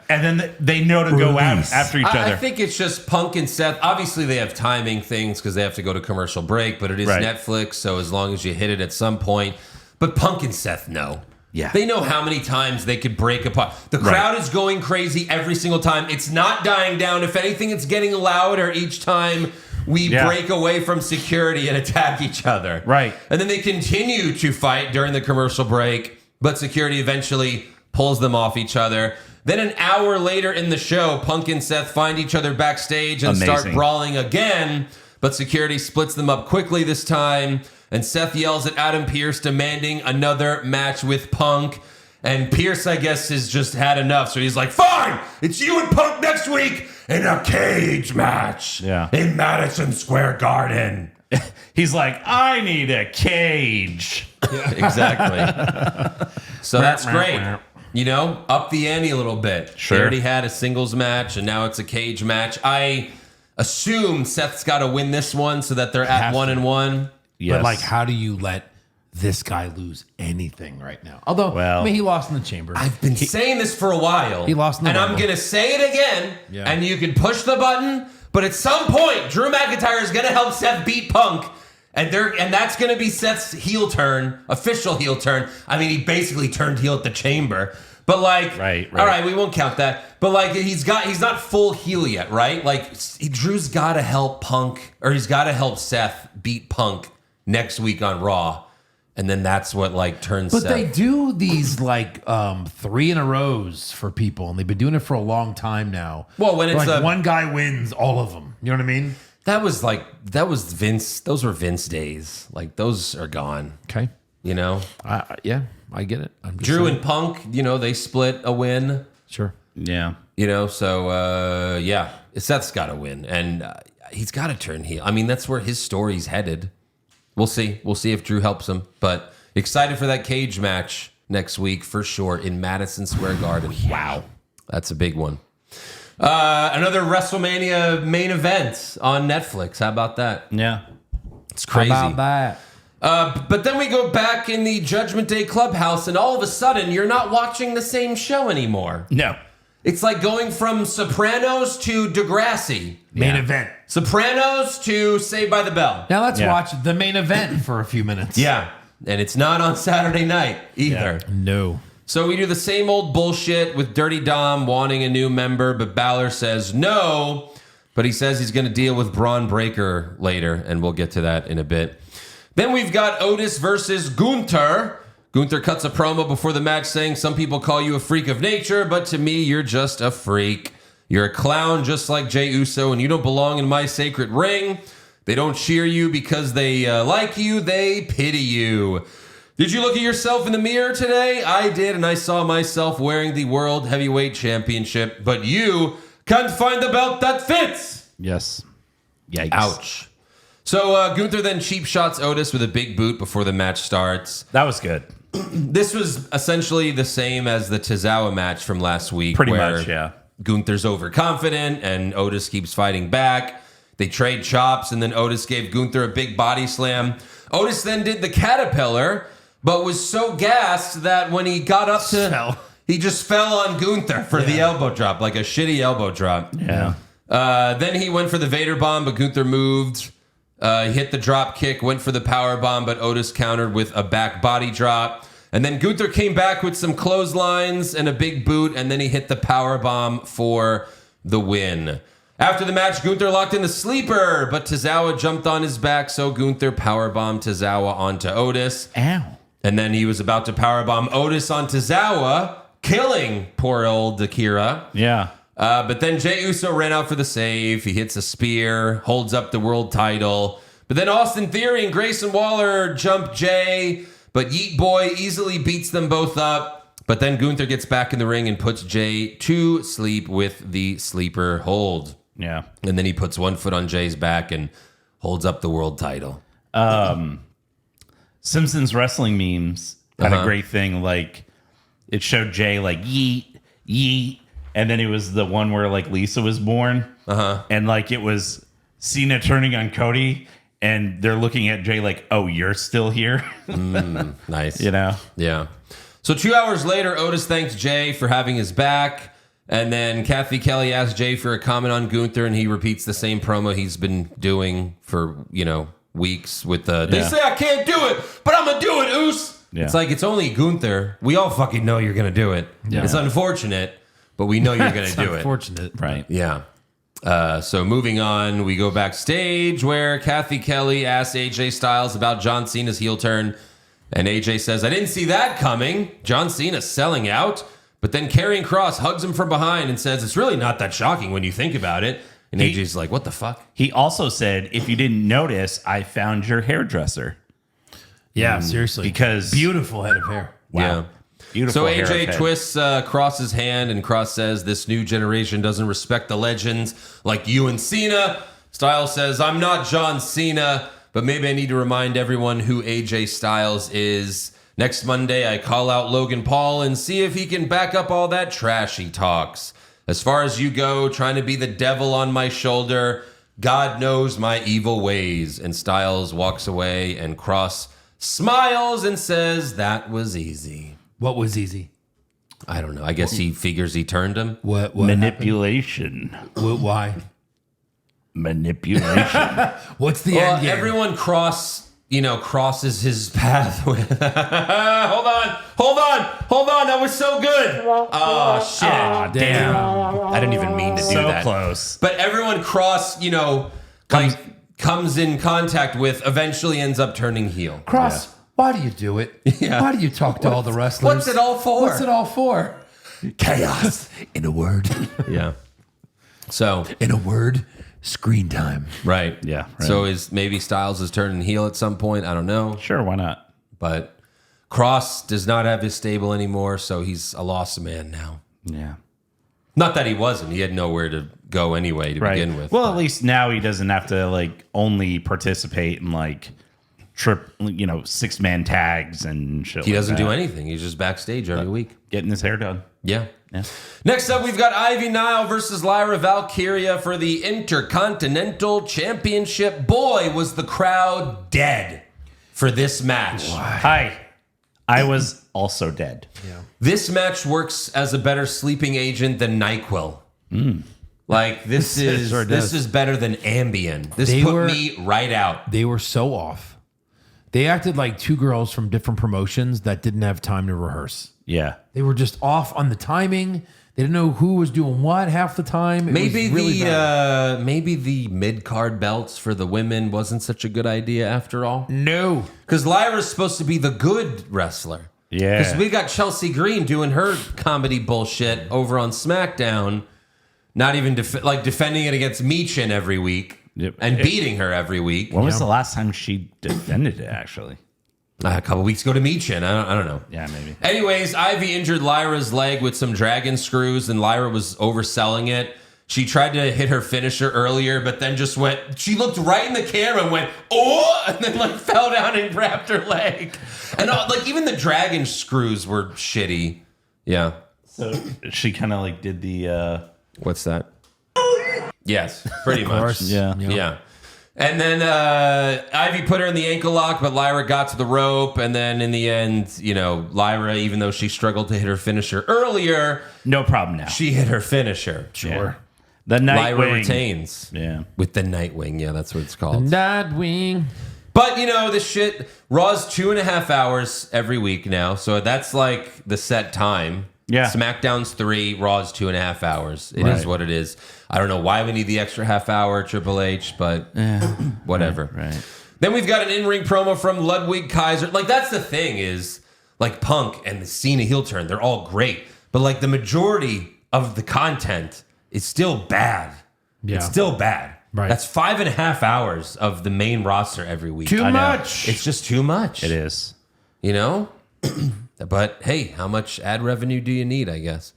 S5: and then they know to go out after each other.
S3: I think it's just Punk and Seth. Obviously, they have timing things because they have to go to commercial break, but it is
S5: Right.
S3: Netflix, so as long as you hit it at some point. But Punk and Seth know.
S5: Yeah.
S3: They know how many times they could break apart. The crowd is going crazy every single time. It's not dying down. If anything, it's getting louder each time we break away from security and attack each other.
S5: Right.
S3: And then they continue to fight during the commercial break, but security eventually pulls them off each other. Then an hour later in the show, Punk and Seth find each other backstage and start
S5: Amazing.
S3: brawling again, but security splits them up quickly this time. And Seth yells at Adam Pearce, demanding another match with Punk. And Pearce, I guess, has just had enough. So he's like, fine, it's you and Punk next week in a cage match in Madison Square Garden.
S5: He's like, I need a cage.
S3: Exactly. So that's great. You know, up the ante a little bit.
S5: Sure.
S3: They already had a singles match, and now it's a cage match. I assume Seth's got to win this one so that they're at 1-1.
S5: Yes.
S4: But like, how do you let this guy lose anything right now? Although,
S5: Well-
S4: I mean, he lost in the chamber.
S3: I've been saying this for a while.
S4: He lost in the
S3: and I'm
S4: Rumble.
S3: going to say it again.
S4: Yeah.
S3: And you can push the button, but at some point, Drew McIntyre is going to help Seth beat Punk. And that's going to be Seth's heel turn, official heel turn. I mean, he basically turned heel at the chamber. But like,
S5: Right.
S3: all right, we won't count that. But like, he's not full heel yet, right? Like, Drew's got to help Punk, or he's got to help Seth beat Punk next week on Raw. And then that's what like turns.
S4: But
S3: Seth.
S4: they do these like 3 in a rows for people, and they've been doing it for a long time now.
S3: Well, when it's
S4: like one guy wins all of them. You know what I mean?
S3: that was Vince. Those were Vince days. Like those are gone.
S4: Okay.
S3: You know,
S4: Yeah, I get it. I'm just
S3: Drew
S4: saying.
S3: and Punk. You know, they split a win.
S4: Sure.
S5: Yeah.
S3: You know, so yeah, Seth's got to win, and he's got to turn heel. I mean, that's where his story's headed. We'll see. We'll see if Drew helps him. But excited for that cage match next week for sure in Madison Square Garden. Wow, that's a big one. Another WrestleMania main event on Netflix. How about that?
S5: Yeah.
S3: It's crazy.
S4: How about that?
S3: But then we go back in the Judgment Day Clubhouse, and all of a sudden, you're not watching the same show anymore.
S5: No.
S3: It's like going from Sopranos to Degrassi.
S4: Main event.
S3: Sopranos to Saved by the Bell.
S4: Now let's
S5: Yeah.
S4: watch the main event for a few minutes.
S3: Yeah. And it's not on Saturday night either.
S4: No.
S3: So we do the same old bullshit with Dirty Dom wanting a new member, but Balor says no. But he says he's going to deal with Braun Breaker later, and we'll get to that in a bit. Then we've got Otis versus Gunther. Gunther cuts a promo before the match saying, some people call you a freak of nature, but to me, you're just a freak. You're a clown just like Jey Uso, and you don't belong in my sacred ring. They don't cheer you because they like you, they pity you. Did you look at yourself in the mirror today? I did, and I saw myself wearing the World Heavyweight Championship, but you can't find the belt that fits.
S5: Yes. Yikes.
S3: Ouch. So Gunther then cheap shots Otis with a big boot before the match starts.
S5: That was good.
S3: This was essentially the same as the Tozawa match from last week.
S5: Pretty
S3: where
S5: much, yeah.
S3: Gunther's overconfident and Otis keeps fighting back. They trade chops, and then Otis gave Gunther a big body slam. Otis then did the caterpillar, but was so gassed that when he got up to... He just fell on Gunther for the elbow drop, like a shitty elbow drop.
S5: Yeah.
S3: Then he went for the Vader bomb, but Gunther moved. He hit the drop kick, went for the power bomb, but Otis countered with a back body drop. And then Gunther came back with some clotheslines and a big boot, and then he hit the power bomb for the win. After the match, Gunther locked in the sleeper, but Tozawa jumped on his back, so Gunther powerbombed Tozawa onto Otis.
S5: Ow.
S3: And then he was about to powerbomb Otis on Tozawa, killing poor old Akira.
S5: Yeah.
S3: But then Jey Uso ran out for the save. He hits a spear, holds up the world title. But then Austin Theory and Grayson Waller jump Jey, but Yeet Boy easily beats them both up. But then Gunther gets back in the ring and puts Jey to sleep with the sleeper hold.
S5: Yeah.
S3: And then he puts one foot on Jey's back and holds up the world title.
S5: Simpsons wrestling memes had a great thing. Like, it showed Jey like yeet, yeet. And then it was the one where like Lisa was born. And like it was Cena turning on Cody and they're looking at Jey like, oh, you're still here?
S3: Nice.
S5: You know?
S3: Yeah. So 2 hours later, Otis thanks Jey for having his back. And then Kathy Kelly asks Jey for a comment on Gunther, and he repeats the same promo he's been doing for, weeks with they say I can't do it, but I'm going to do it, Oos.
S5: Yeah.
S3: It's like, it's only Gunther. We all fucking know you're going to do it.
S4: Yeah.
S3: It's unfortunate, but we know you're going to do it.
S4: Unfortunate.
S5: Right.
S3: Yeah. So moving on, we go backstage where Kathy Kelly asks AJ Styles about John Cena's heel turn. And AJ says, I didn't see that coming. John Cena selling out. But then Karrion Kross hugs him from behind and says, it's really not that shocking when you think about it. And AJ's like, what the fuck?
S5: He also said, if you didn't notice, I found your hairdresser.
S4: Yeah, seriously.
S5: Because
S4: beautiful head of hair.
S5: Wow.
S3: Yeah.
S5: Beautiful.
S3: So
S5: hair of
S3: AJ
S5: head.
S3: twists Cross's hand, and Cross says, this new generation doesn't respect the legends like you and Cena. Styles says, I'm not John Cena, but maybe I need to remind everyone who AJ Styles is. Next Monday, I call out Logan Paul and see if he can back up all that trash he talks. As far as you go, trying to be the devil on my shoulder, God knows my evil ways. And Styles walks away, and Cross smiles and says, that was easy.
S4: What was easy?
S3: I don't know. I guess he figures he turned him.
S4: What
S5: Manipulation.
S4: happened? Why?
S5: Manipulation.
S4: What's the
S3: Well,
S4: end game?
S3: everyone crosses his path with. Hold on. That was so good. Oh, shit.
S4: Aw, damn.
S3: I didn't even mean to do
S5: so
S3: that.
S5: close.
S3: But everyone comes in contact with, eventually ends up turning heel.
S4: Cross Why do you do it?
S3: Yeah.
S4: Why do you talk to all the wrestlers?
S3: What's it all for?
S4: What's it all for? Chaos. In a word.
S3: Yeah. So,
S4: In a word, screen time.
S3: right.
S5: Yeah, right.
S3: So maybe Styles is turning heel at some point. I don't know.
S5: Sure, why not?
S3: But Cross does not have his stable anymore, so he's a lost man now.
S5: Yeah.
S3: Not that he wasn't. He had nowhere to go anyway to begin with.
S5: Well, at least now he doesn't have to like only participate in like 6-man tags and shit.
S3: He
S5: like
S3: doesn't
S5: that.
S3: do anything. He's just backstage every week.
S5: Getting his hair done.
S3: Yeah.
S5: Yeah.
S3: Next up, we've got Ivy Nile versus Lyra Valkyria for the Intercontinental Championship. Boy, was the crowd dead for this match.
S5: Hi. I was also dead.
S3: This match works as a better sleeping agent than NyQuil. Like this is
S4: sure
S3: this
S4: does.
S3: is better than Ambien. This
S4: They
S3: put
S4: were-
S3: me right out.
S4: They were so off. They acted like two girls from different promotions that didn't have time to rehearse.
S5: Yeah.
S4: They were just off on the timing. They didn't know who was doing what half the time. It
S3: Maybe
S4: was really bad.
S3: maybe the mid card belts for the women wasn't such a good idea after all.
S4: No.
S3: Because Lyra's supposed to be the good wrestler.
S5: Yeah.
S3: Because we got Chelsea Green doing her comedy bullshit over on SmackDown, not even defending it against Michin every week
S5: Yep.
S3: and beating her every week.
S5: When was the last time she defended it, actually?
S3: A couple weeks ago to Michin. I don't know.
S5: Yeah, maybe.
S3: Anyways, Ivy injured Lyra's leg with some dragon screws, and Lyra was overselling it. She tried to hit her finisher earlier, but then just went. She looked right in the camera and went, "Oh!" and then like fell down and grabbed her leg. And like even the dragon screws were shitty. Yeah.
S5: So she kind of like did the.
S3: What's that? Yes, pretty much.
S4: course.
S5: Yeah.
S3: Yeah. And then Ivy put her in the ankle lock, but Lyra got to the rope. And then in the end, Lyra, even though she struggled to hit her finisher earlier,
S5: No problem now.
S3: she hit her finisher.
S5: Sure. The
S3: Lyra
S5: Nightwing.
S3: retains.
S5: Yeah.
S3: With the Nightwing. Yeah, that's what it's called.
S4: Nightwing.
S3: But, this shit, Raw's 2.5 hours every week now. So that's like the set time.
S5: Yeah.
S3: SmackDown's 3, Raw's 2.5 hours. It is
S5: Right.
S3: what it is. I don't know why we need the extra half hour, Triple H, but whatever.
S5: Right.
S3: Then we've got an in-ring promo from Ludwig Kaiser. Like, that's the thing is, like, Punk and the Cena heel turn, they're all great. But, like, the majority of the content is still bad.
S4: Yeah.
S3: It's still bad.
S4: Right.
S3: That's 5.5 hours of the main roster every week.
S4: Too
S5: know.
S4: much.
S3: It's just too much.
S5: It is.
S3: But, hey, how much ad revenue do you need, I guess?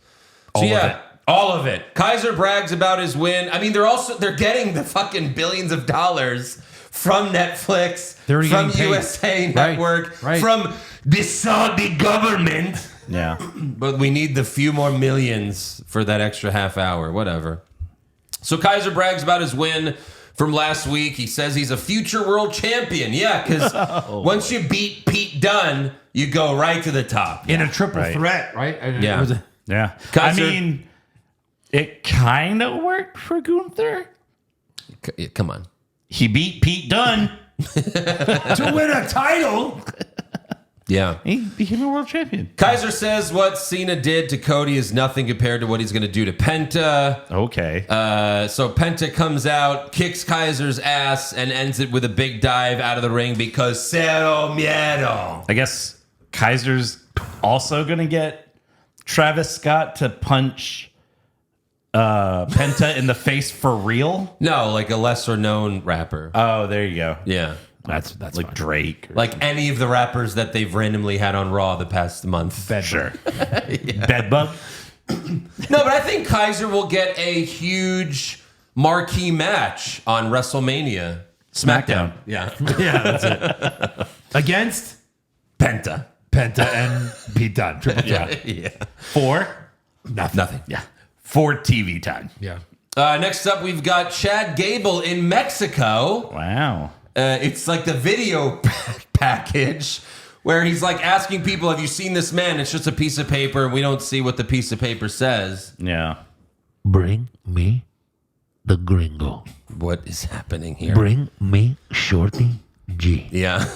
S4: All of it.
S3: All of it. Kaiser brags about his win. I mean, they're getting the fucking billions of dollars from Netflix,
S4: They're already
S3: from
S4: getting paid.
S3: USA
S4: Right,
S3: Network,
S4: right.
S3: from the Saudi government.
S5: Yeah.
S3: But we need the few more millions for that extra half hour, whatever. So Kaiser brags about his win from last week. He says he's a future world champion. Yeah, because once you beat Pete Dunne, you go right to the top.
S4: In a triple
S5: Right.
S4: threat, right? And
S3: Yeah.
S4: it was a-
S5: Yeah.
S3: Kaiser-
S5: I mean, it kind of worked for Gunther.
S3: Come on.
S5: He beat Pete Dunne.
S4: to win a title.
S3: Yeah.
S5: He became a world champion.
S3: Kaiser says what Cena did to Cody is nothing compared to what he's going to do to Penta.
S5: Okay.
S3: So Penta comes out, kicks Kaiser's ass, and ends it with a big dive out of the ring because cero miedo.
S5: I guess Kaiser's also going to get Travis Scott to punch Penta in the face for real.
S3: No, like a lesser known rapper.
S5: Oh, there you go.
S3: Yeah.
S4: That's
S5: Like
S4: fine.
S5: Drake. or-
S3: Like any of the rappers that they've randomly had on Raw the past month.
S5: sure. Bedbug.
S3: No, but I think Kaiser will get a huge marquee match on WrestleMania. SmackDown. Yeah.
S4: Yeah, that's it. Against
S3: Penta.
S4: Penta and Pete Dunne. Triple threat.
S3: Yeah.
S5: For
S3: Nothing.
S5: yeah. For TV time.
S4: Yeah.
S3: Next up, we've got Chad Gable in Mexico.
S5: Wow.
S3: It's like the video package where he's like asking people, have you seen this man? It's just a piece of paper. We don't see what the piece of paper says.
S5: Yeah.
S7: Bring me the gringo.
S3: What is happening here?
S7: Bring me Shorty G.
S3: Yeah.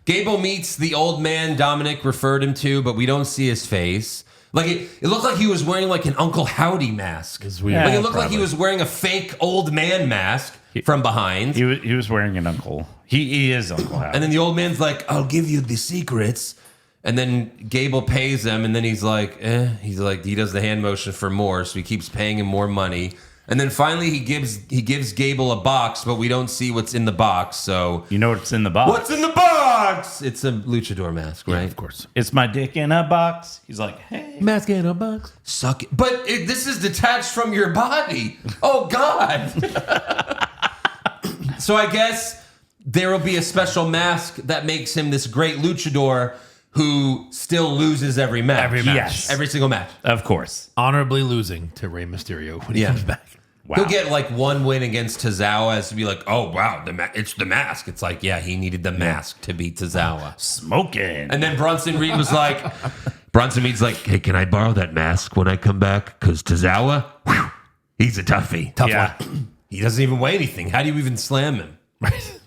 S3: Gable meets the old man Dominic referred him to, but we don't see his face. Like it looked like he was wearing like an Uncle Howdy mask.
S4: It's weird.
S3: Like it looked like
S5: probably.
S3: he was wearing a fake old man mask from behind.
S5: He was wearing an uncle. He is Uncle Howdy.
S3: And then the old man's like, I'll give you the secrets. And then Gable pays him, and then he's like, he does the hand motion for more, so he keeps paying him more money. And then finally he gives Gable a box, but we don't see what's in the box. So
S5: you know what's in the box?
S3: what's in the box? It's a luchador mask, right?
S4: Yeah, of course.
S5: It's my dick in a box. He's like, hey.
S4: Mask in a box.
S3: Suck it. But this is detached from your body. Oh, God. So I guess there will be a special mask that makes him this great luchador who still loses every match.
S4: Every match.
S5: Yes.
S3: Every single match.
S5: Of course.
S4: Honorably losing to Rey Mysterio when he comes back.
S5: Wow.
S3: He'll get like one win against Tozawa as to be like, oh, wow, it's the mask. It's like, yeah, he needed the mask to beat Tozawa.
S5: Smoking.
S3: And then Bronson Reed was like, hey, can I borrow that mask when I come back? Because Tozawa, whew, he's a toughie.
S4: Tough
S5: Yeah.
S4: one.
S3: He doesn't even weigh anything. How do you even slam him?
S4: Right.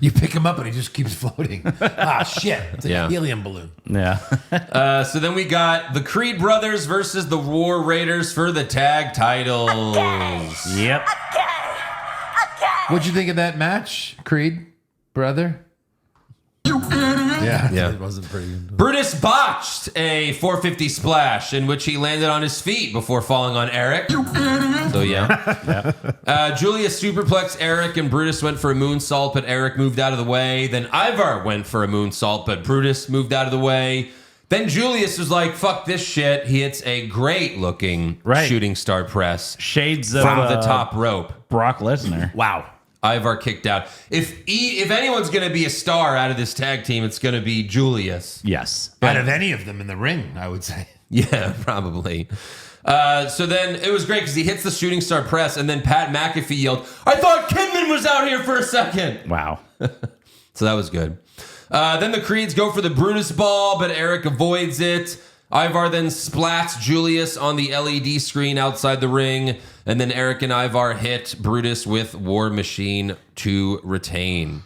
S4: You pick him up and he just keeps floating. Shit. It's a helium balloon.
S5: Yeah.
S3: So then we got the Creed brothers versus the War Raiders for the tag titles.
S5: Yep.
S4: What'd you think of that match, Creed, brother? Yeah, it wasn't pretty good.
S3: Brutus botched a 450 splash in which he landed on his feet before falling on Eric. So yeah. Julius superplexed Eric and Brutus went for a moonsault, but Eric moved out of the way. Then Ivar went for a moonsault, but Brutus moved out of the way. Then Julius was like, fuck this shit. He hits a great looking shooting star press
S5: Shades of
S3: from the top rope.
S5: Brock Lesnar.
S4: Wow.
S3: Ivar kicked out. If anyone's going to be a star out of this tag team, it's going to be Julius.
S5: Yes.
S4: Out of any of them in the ring, I would say.
S3: Yeah, probably. So then it was great because he hits the shooting star press, and then Pat McAfee yelled, I thought Kidman was out here for a second.
S5: Wow.
S3: So that was good. Then the Creeds go for the Brutus ball, but Eric avoids it. Ivar then splats Julius on the LED screen outside the ring, and then Eric and Ivar hit Brutus with War Machine to retain.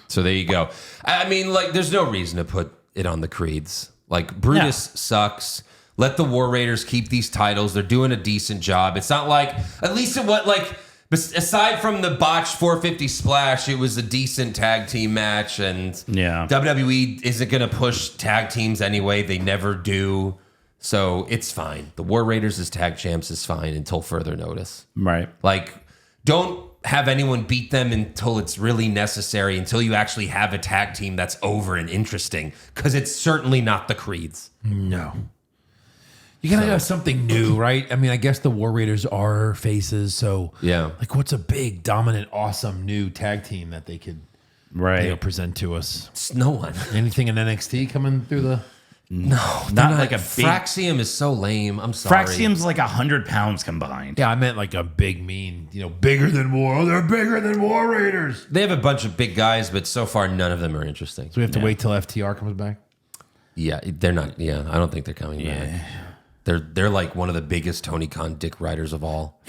S3: So there you go. I mean, like, there's no reason to put it on the Creeds. Like, Brutus sucks. Let the War Raiders keep these titles. They're doing a decent job. It's not like, at least it what, like, aside from the botched 450 splash, it was a decent tag team match, and WWE isn't going to push tag teams anyway. They never do. So it's fine. The War Raiders as tag champs is fine until further notice.
S5: Right.
S3: Like, don't have anyone beat them until it's really necessary, until you actually have a tag team that's over and interesting, because it's certainly not the Creeds.
S4: No. You gotta have something new, right? I mean, I guess the War Raiders are faces, so
S3: Yeah.
S4: like, what's a big, dominant, awesome new tag team that they could present to us?
S3: It's no one.
S4: Anything in NXT coming through the?
S5: Not like a big.
S3: Fraxium is so lame. I'm sorry.
S5: Fraxium's like 100 pounds combined.
S4: Yeah, I meant like a big, mean, bigger than War. Oh, they're bigger than War Raiders.
S3: They have a bunch of big guys, but so far none of them are interesting.
S4: So we have to wait till FTR comes back.
S3: Yeah, they're not. Yeah, I don't think they're coming back. They're like one of the biggest Tony Khan dick riders of all.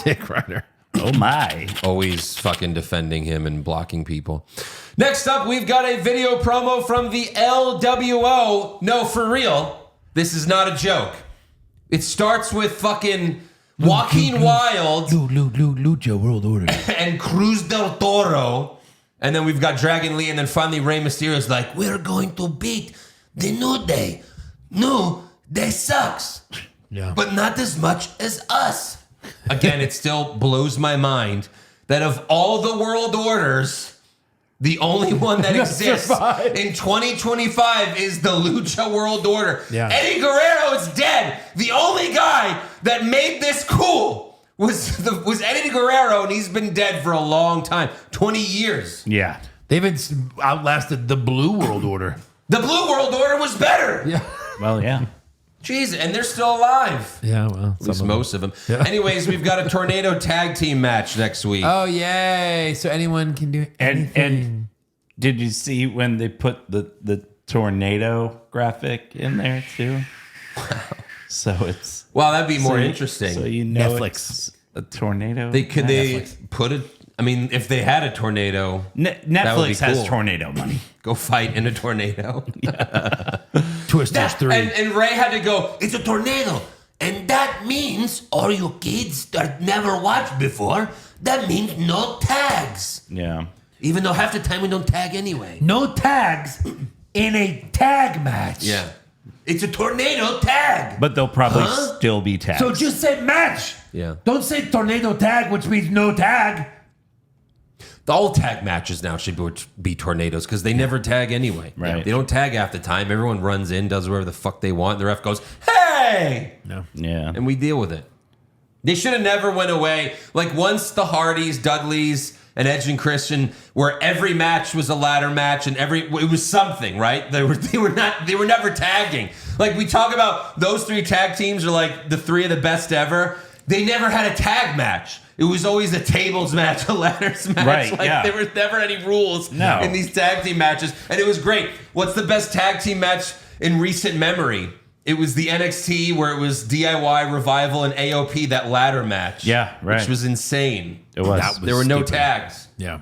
S4: Dick Rider.
S5: Oh my.
S3: Always fucking defending him and blocking people. Next up, we've got a video promo from the LWO. No, for real. This is not a joke. It starts with fucking Joaquin Wilde
S4: Lucha World Order.
S3: and Cruz del Toro. And then we've got Dragon Lee, and then finally Rey Mysterio's like, we're going to beat the New Day. New Day sucks.
S4: Yeah.
S3: But not as much as us. Again, it still blows my mind that of all the world orders, the only one that exists in 2025 is the Lucha World Order.
S4: Yeah.
S3: Eddie Guerrero is dead. The only guy that made this cool was Eddie Guerrero, and he's been dead for a long time, 20 years.
S5: Yeah.
S4: They've outlasted the Blue World Order.
S3: The Blue World Order was better.
S4: Yeah.
S5: Well, yeah.
S3: Jeez, and they're still alive.
S4: Yeah, well,
S3: At least most of them. Yeah. Anyways, we've got a tornado tag team match next week.
S4: Oh, yay. So anyone can do anything.
S5: And did you see when they put the tornado graphic in there too? Wow. So it's
S3: Wow, that'd be more interesting.
S5: So you know
S4: Netflix.
S5: it's a tornado.
S3: They put it? I mean, if they had a tornado,
S5: Netflix
S3: cool.
S5: has tornado money.
S3: Go fight in a tornado.
S4: Twisters 3.
S3: And Ray had to go, it's a tornado. And that means, all you kids that never watched before, that means no tags.
S5: Yeah.
S3: Even though half the time we don't tag anyway.
S4: No tags in a tag match.
S3: Yeah. It's a tornado tag.
S5: But they'll probably still be tagged.
S4: So just say match.
S3: Yeah.
S4: Don't say tornado tag, which means no tag.
S3: All tag matches now should be tornadoes because they never tag anyway.
S5: Right.
S3: They don't tag half the time. Everyone runs in, does whatever the fuck they want, and the ref goes, hey!
S4: No.
S5: Yeah.
S3: And we deal with it. They should have never went away. Like once the Hardys, Dudleys, and Edge and Christian, where every match was a ladder match and it was something, right? They were never tagging. Like we talk about those three tag teams are like the three of the best ever. They never had a tag match. It was always a tables match, a ladders match.
S5: Right,
S3: like
S5: yeah.
S3: there was never any rules in these tag team matches. And it was great. What's the best tag team match in recent memory? It was the NXT where it was DIY, Revival, and AOP, that ladder match.
S5: Yeah, right.
S3: Which was insane.
S5: It was.
S3: There were no
S4: stupid.
S3: tags.
S4: Yeah.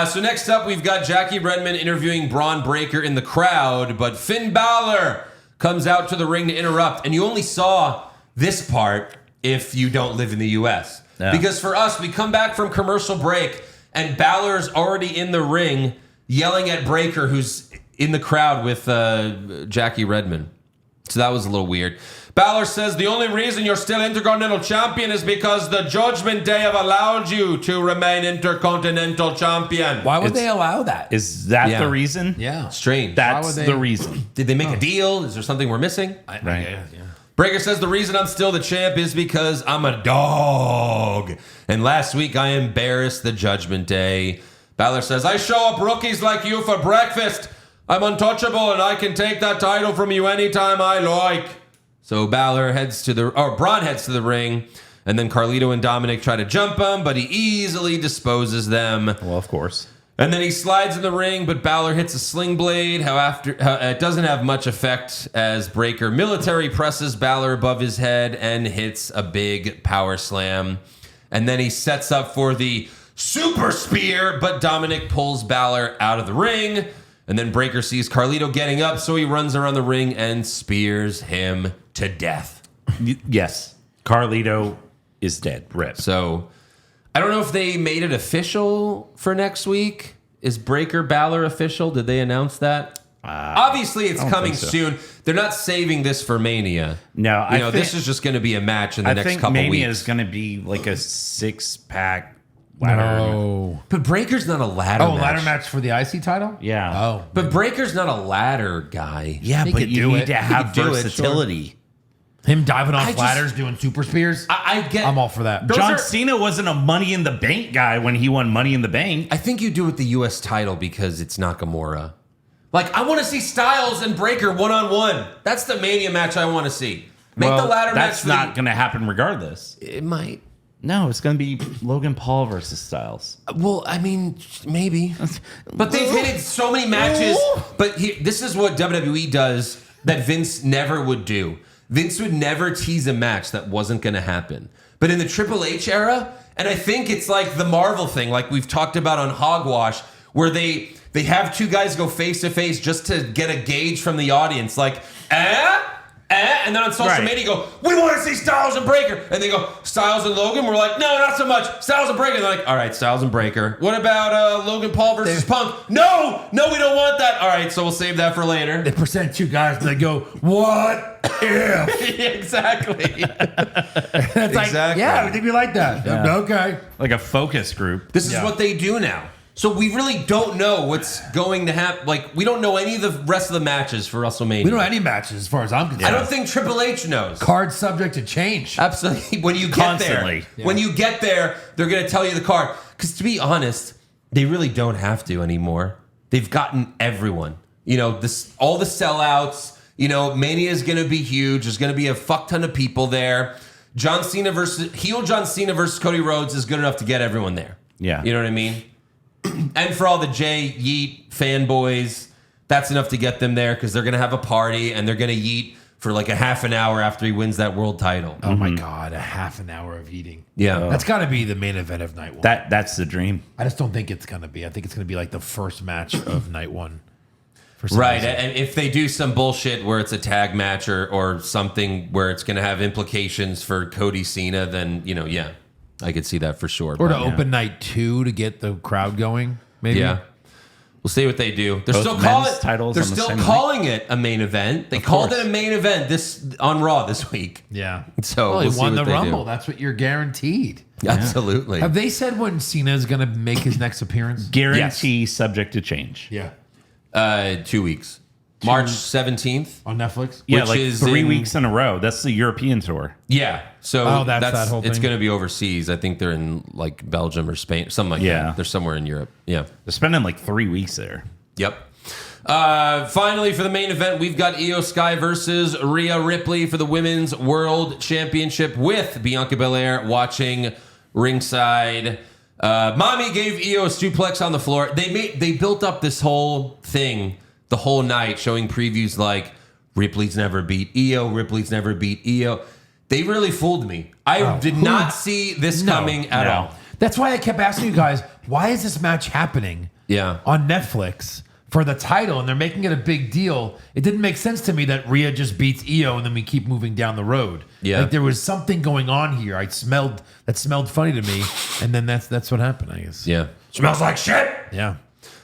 S3: So next up, we've got Jackie Redmond interviewing Braun Breaker in the crowd, but Finn Balor comes out to the ring to interrupt, and you only saw this part if you don't live in the U.S.
S5: Yeah.
S3: Because for us, we come back from commercial break, and Balor's already in the ring yelling at Breaker, who's in the crowd with Jackie Redmond. So that was a little weird. Balor says, the only reason you're still Intercontinental Champion is because the Judgment Day have allowed you to remain Intercontinental Champion.
S4: Why would they allow that?
S5: Is that
S3: Yeah.
S5: the reason?
S4: Yeah.
S3: Strange.
S5: That's the reason.
S3: Did they make a deal? Is there something we're missing?
S5: Right.
S3: Breaker says the reason I'm still the champ is because I'm a dog. And last week I embarrassed the Judgment Day. Balor says, I show up rookies like you for breakfast. I'm untouchable and I can take that title from you anytime I like. So Braun heads to the ring, and then Carlito and Dominic try to jump him, but he easily disposes them.
S5: Well, of course.
S3: And then he slides in the ring, but Balor hits a sling blade. It doesn't have much effect as Breaker military presses Balor above his head and hits a big power slam. And then he sets up for the super spear, but Dominic pulls Balor out of the ring. And then Breaker sees Carlito getting up, so he runs around the ring and spears him to death.
S5: Yes. Carlito is dead. Rip.
S3: So I don't know if they made it official for next week. Is Breaker Balor official? Did they announce that? Obviously, it's coming soon. They're not saving this for Mania.
S5: No,
S3: this is just going to be a match in the next couple
S5: Mania
S3: weeks.
S5: is going to be like a 6-pack
S4: No.
S3: But Breaker's not a ladder match.
S4: Ladder match for the IC title?
S5: Yeah.
S4: Oh.
S3: But Breaker's not a ladder guy.
S5: Yeah,
S4: He
S5: but
S4: could
S5: you
S4: do
S5: need
S4: it.
S5: to have
S3: He could do it,
S5: versatility.
S4: Him diving off
S3: just-
S4: ladders, doing super spears?
S3: I get.
S4: I'm all for that.
S5: John Cena wasn't a Money in the Bank guy when he won Money in the Bank.
S3: I think you do with the U.S. title because it's Nakamura. Like, I want to see Styles and Breaker one-on-one. That's the Mania match I want to see. Make the ladder match.
S5: That's not going to happen regardless.
S3: It might.
S5: No, it's going to be Logan Paul versus Styles.
S3: Well, I mean, maybe. But they've hit so many matches. But this is what WWE does that Vince never would do. Vince would never tease a match that wasn't going to happen. But in the Triple H era, and I think it's like the Marvel thing, like we've talked about on Hogwash, where they have two guys go face to face just to get a gauge from the audience, like, and then on social media go, we want to see Styles and Breaker, and they go, Styles and Logan. We're like, no, not so much. Styles and Breaker. And they're like, all right, Styles and Breaker. What about Logan Paul versus Punk? No, we don't want that. All right, so we'll save that for later.
S4: They present two guys and they go, what if?
S3: Exactly.
S4: It's like,
S3: Exactly.
S4: yeah, I think we like that. Okay.
S5: Like a focus group.
S3: This is what they do now. So we really don't know what's going to happen. Like, we don't know any of the rest of the matches for WrestleMania.
S4: We don't know any matches as far as I'm concerned.
S3: I don't think Triple H knows.
S4: Card subject to change.
S3: Absolutely. When you get
S5: Constantly.
S3: there, when you get there, they're going to tell you the card. Because to be honest, they really don't have to anymore. They've gotten everyone. All the sellouts. Mania is going to be huge. There's going to be a fuck ton of people there. John Cena versus Cody Rhodes is good enough to get everyone there.
S5: Yeah.
S3: You know what I mean? And for all the Jay Yeet fanboys, that's enough to get them there because they're going to have a party and they're going to yeet for like a half an hour after he wins that world title.
S4: Oh my God, a half an hour of eating.
S3: Yeah.
S4: That's got to be the main event of night one.
S5: That's the dream.
S4: I just don't think it's going to be. I think it's going to be like the first match of night one. For some
S3: Right,
S4: reason.
S3: and if they do some bullshit where it's a tag match or something where it's going to have implications for Cody Cena, then, yeah, I could see that for sure.
S4: Or to
S3: But,
S4: open night 2 to get the crowd going, maybe.
S3: yeah. We'll see what they do. They're
S5: Both
S3: still
S5: men's
S3: calling
S5: titles
S3: They're
S5: on the
S3: still
S5: same
S3: calling it a main event. They called
S4: course.
S3: it a main event on Raw this week.
S4: Yeah.
S3: So
S4: well,
S3: we'll
S4: he
S3: see
S4: won
S3: what
S4: the
S3: they
S4: Rumble.
S3: do.
S4: That's what you're guaranteed.
S3: Absolutely.
S4: Have they said when Cena's going to make his next appearance?
S5: Guarantee subject to change.
S4: Yeah.
S3: 2 weeks. March 17th.
S4: On Netflix?
S5: Yeah,
S3: Which
S5: like
S3: is
S5: 3
S3: in-
S5: weeks in a row. That's the European tour.
S3: Yeah. So
S4: Oh, that's that whole
S3: it's
S4: thing?
S3: going to be overseas. I think they're in like Belgium or Spain, something like
S5: Yeah.
S3: that. They're somewhere in Europe. Yeah.
S5: They're spending like 3 weeks there.
S3: Yep. Finally, for the main event, we've got Io Sky versus Rhea Ripley for the Women's World Championship with Bianca Belair watching ringside. Mommy gave Io a suplex on the floor. They built up this whole thing the whole night, showing previews like Ripley's never beat Io, Ripley's never beat Io. They really fooled me. I did not see this coming at all.
S4: That's why I kept asking you guys, why is this match happening
S3: Yeah.
S4: on Netflix for the title? And they're making it a big deal. It didn't make sense to me that Rhea just beats Io and then we keep moving down the road.
S3: Yeah.
S4: Like there was something going on here. That smelled funny to me. And then that's what happened, I guess.
S3: Yeah.
S1: Smells like shit.
S4: Yeah.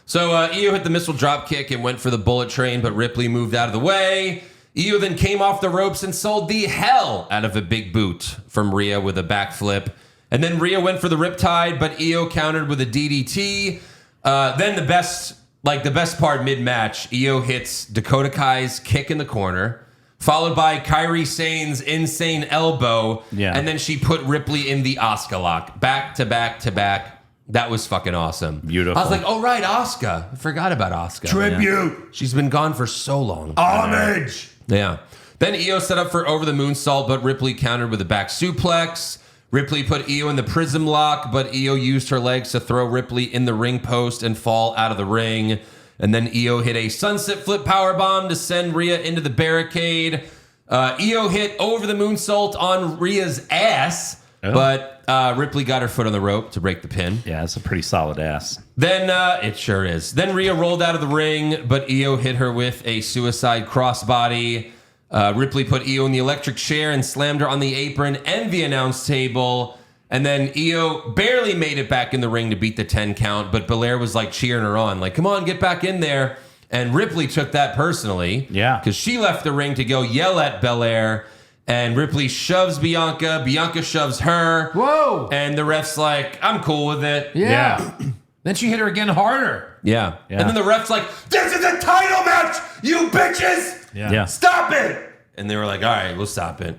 S3: So Io hit the missile drop kick and went for the bullet train, but Ripley moved out of the way. Io then came off the ropes and sold the hell out of a big boot from Rhea with a backflip. And then Rhea went for the riptide, but Io countered with a DDT. Then the best part mid-match, Io hits Dakota Kai's kick in the corner, followed by Kairi Sane's insane elbow.
S5: Yeah.
S3: And then she put Ripley in the Asuka lock, back to back to back. That was fucking awesome.
S5: Beautiful.
S3: I was like, oh, right, Asuka. I forgot about Asuka.
S1: Tribute.
S3: She's been gone for so long.
S1: Homage.
S3: Yeah. Then Io set up for over the moonsault, but Ripley countered with a back suplex. Ripley put Io in the prism lock, but Io used her legs to throw Ripley in the ring post and fall out of the ring. And then Io hit a sunset flip powerbomb to send Rhea into the barricade. Io hit over the moonsault on Rhea's ass, but Ripley got her foot on the rope to break the pin.
S5: Yeah, it's a pretty solid ass.
S3: Then, it sure is. Then Rhea rolled out of the ring, but Io hit her with a suicide crossbody. Ripley put Io in the electric chair and slammed her on the apron and the announce table. And then Io barely made it back in the ring to beat the 10 count, but Belair was like cheering her on, like, come on, get back in there. And Ripley took that personally.
S5: Yeah.
S3: Because she left the ring to go yell at Belair. And Ripley shoves Bianca. Bianca shoves her.
S4: Whoa.
S3: And the ref's like, I'm cool with it.
S4: Yeah. Then she hit her again harder.
S3: Yeah. And then the ref's like, this is a title match, you bitches!
S5: Yeah.
S3: Stop it! And they were like, all right, we'll stop it.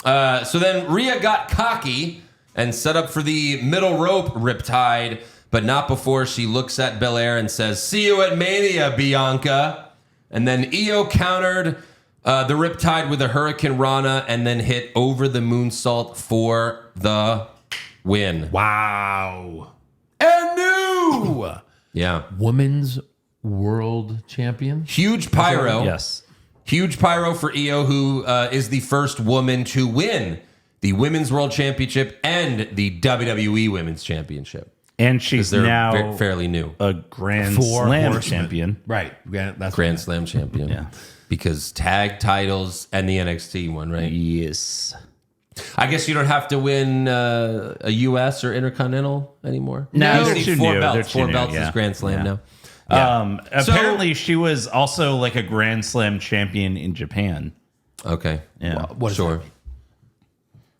S3: So then Rhea got cocky and set up for the middle rope riptide, but not before she looks at Belair and says, see you at Mania, Bianca. And then Io countered the riptide with a Hurricane Rana and then hit over the moonsault for the win.
S4: Wow. And new
S3: Yeah.
S4: Women's World Champion.
S3: Huge pyro.
S5: Yes.
S3: Huge pyro for Io, who is the first woman to win the Women's World Championship and the WWE Women's Championship.
S5: And she's
S3: They're
S5: now
S3: fairly new.
S5: a Grand
S4: Four
S5: Slam
S4: horsemen.
S5: champion.
S4: Right. That's
S3: Grand Slam champion.
S5: Yeah.
S3: Because tag titles and the NXT one, right?
S5: Yes.
S3: I guess you don't have to win a US or Intercontinental anymore.
S5: No,
S3: You
S5: they're
S3: need
S5: too
S3: four
S5: new. They're
S3: belts.
S5: too
S3: Four
S5: new,
S3: belts
S5: yeah.
S3: is Grand Slam
S5: Yeah.
S3: now.
S5: Apparently, she was also like a Grand Slam champion in Japan.
S3: Okay.
S5: Yeah.
S4: What is
S3: Sure.
S4: that?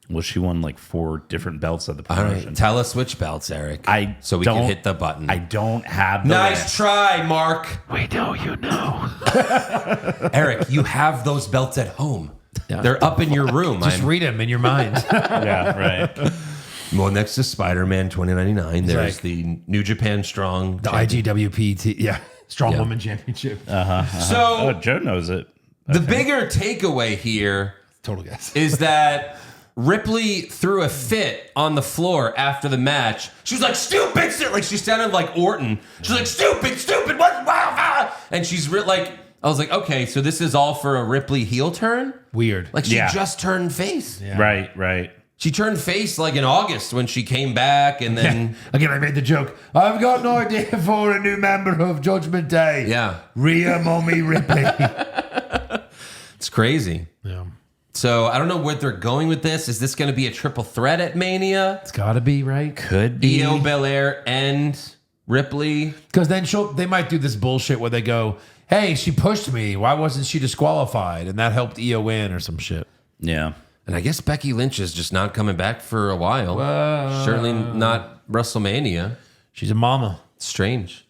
S5: Well, she won like 4 different belts of the
S3: All
S5: promotion.
S3: right. Tell us which belts, Eric. So we
S5: don't-
S3: can hit the button.
S5: I don't have the
S3: Nice
S5: list.
S3: try, Mark.
S7: We know you know.
S3: Eric, you have those belts at home. They're up in your room.
S4: Just read them in your mind.
S5: Yeah, right.
S3: Well, next to Spider-Man 2099, there's
S4: like-
S3: the New Japan Strong.
S4: The IGWP, Strong Woman Championship.
S3: So
S5: Oh, Joe knows it.
S3: the bigger takeaway here
S4: Total guess.
S3: is that Ripley threw a fit on the floor after the match. She was like, stupid, like she sounded like Orton. She's like, stupid, what? Wow. And she's like, I was like, okay, so this is all for a Ripley heel turn?
S4: Weird.
S3: Like she
S5: Yeah.
S3: just turned face.
S4: Yeah.
S5: Right.
S3: She turned face like in August when she came back, and then
S4: Again, I made the joke. I've got an idea for a new member of Judgment Day.
S3: yeah,
S4: Rhea Mommy Ripley.
S3: it's crazy.
S4: Yeah.
S3: So I don't know where they're going with this. Is this going to be a triple threat at Mania?
S4: It's got to be, right?
S5: Could be.
S3: Io, Belair, and Ripley.
S4: Because then they might do this bullshit where they go, hey, she pushed me. Why wasn't she disqualified? And that helped Io win or some shit.
S5: Yeah.
S3: And I guess Becky Lynch is just not coming back for a while. Certainly not WrestleMania.
S4: She's a mama.
S3: Strange.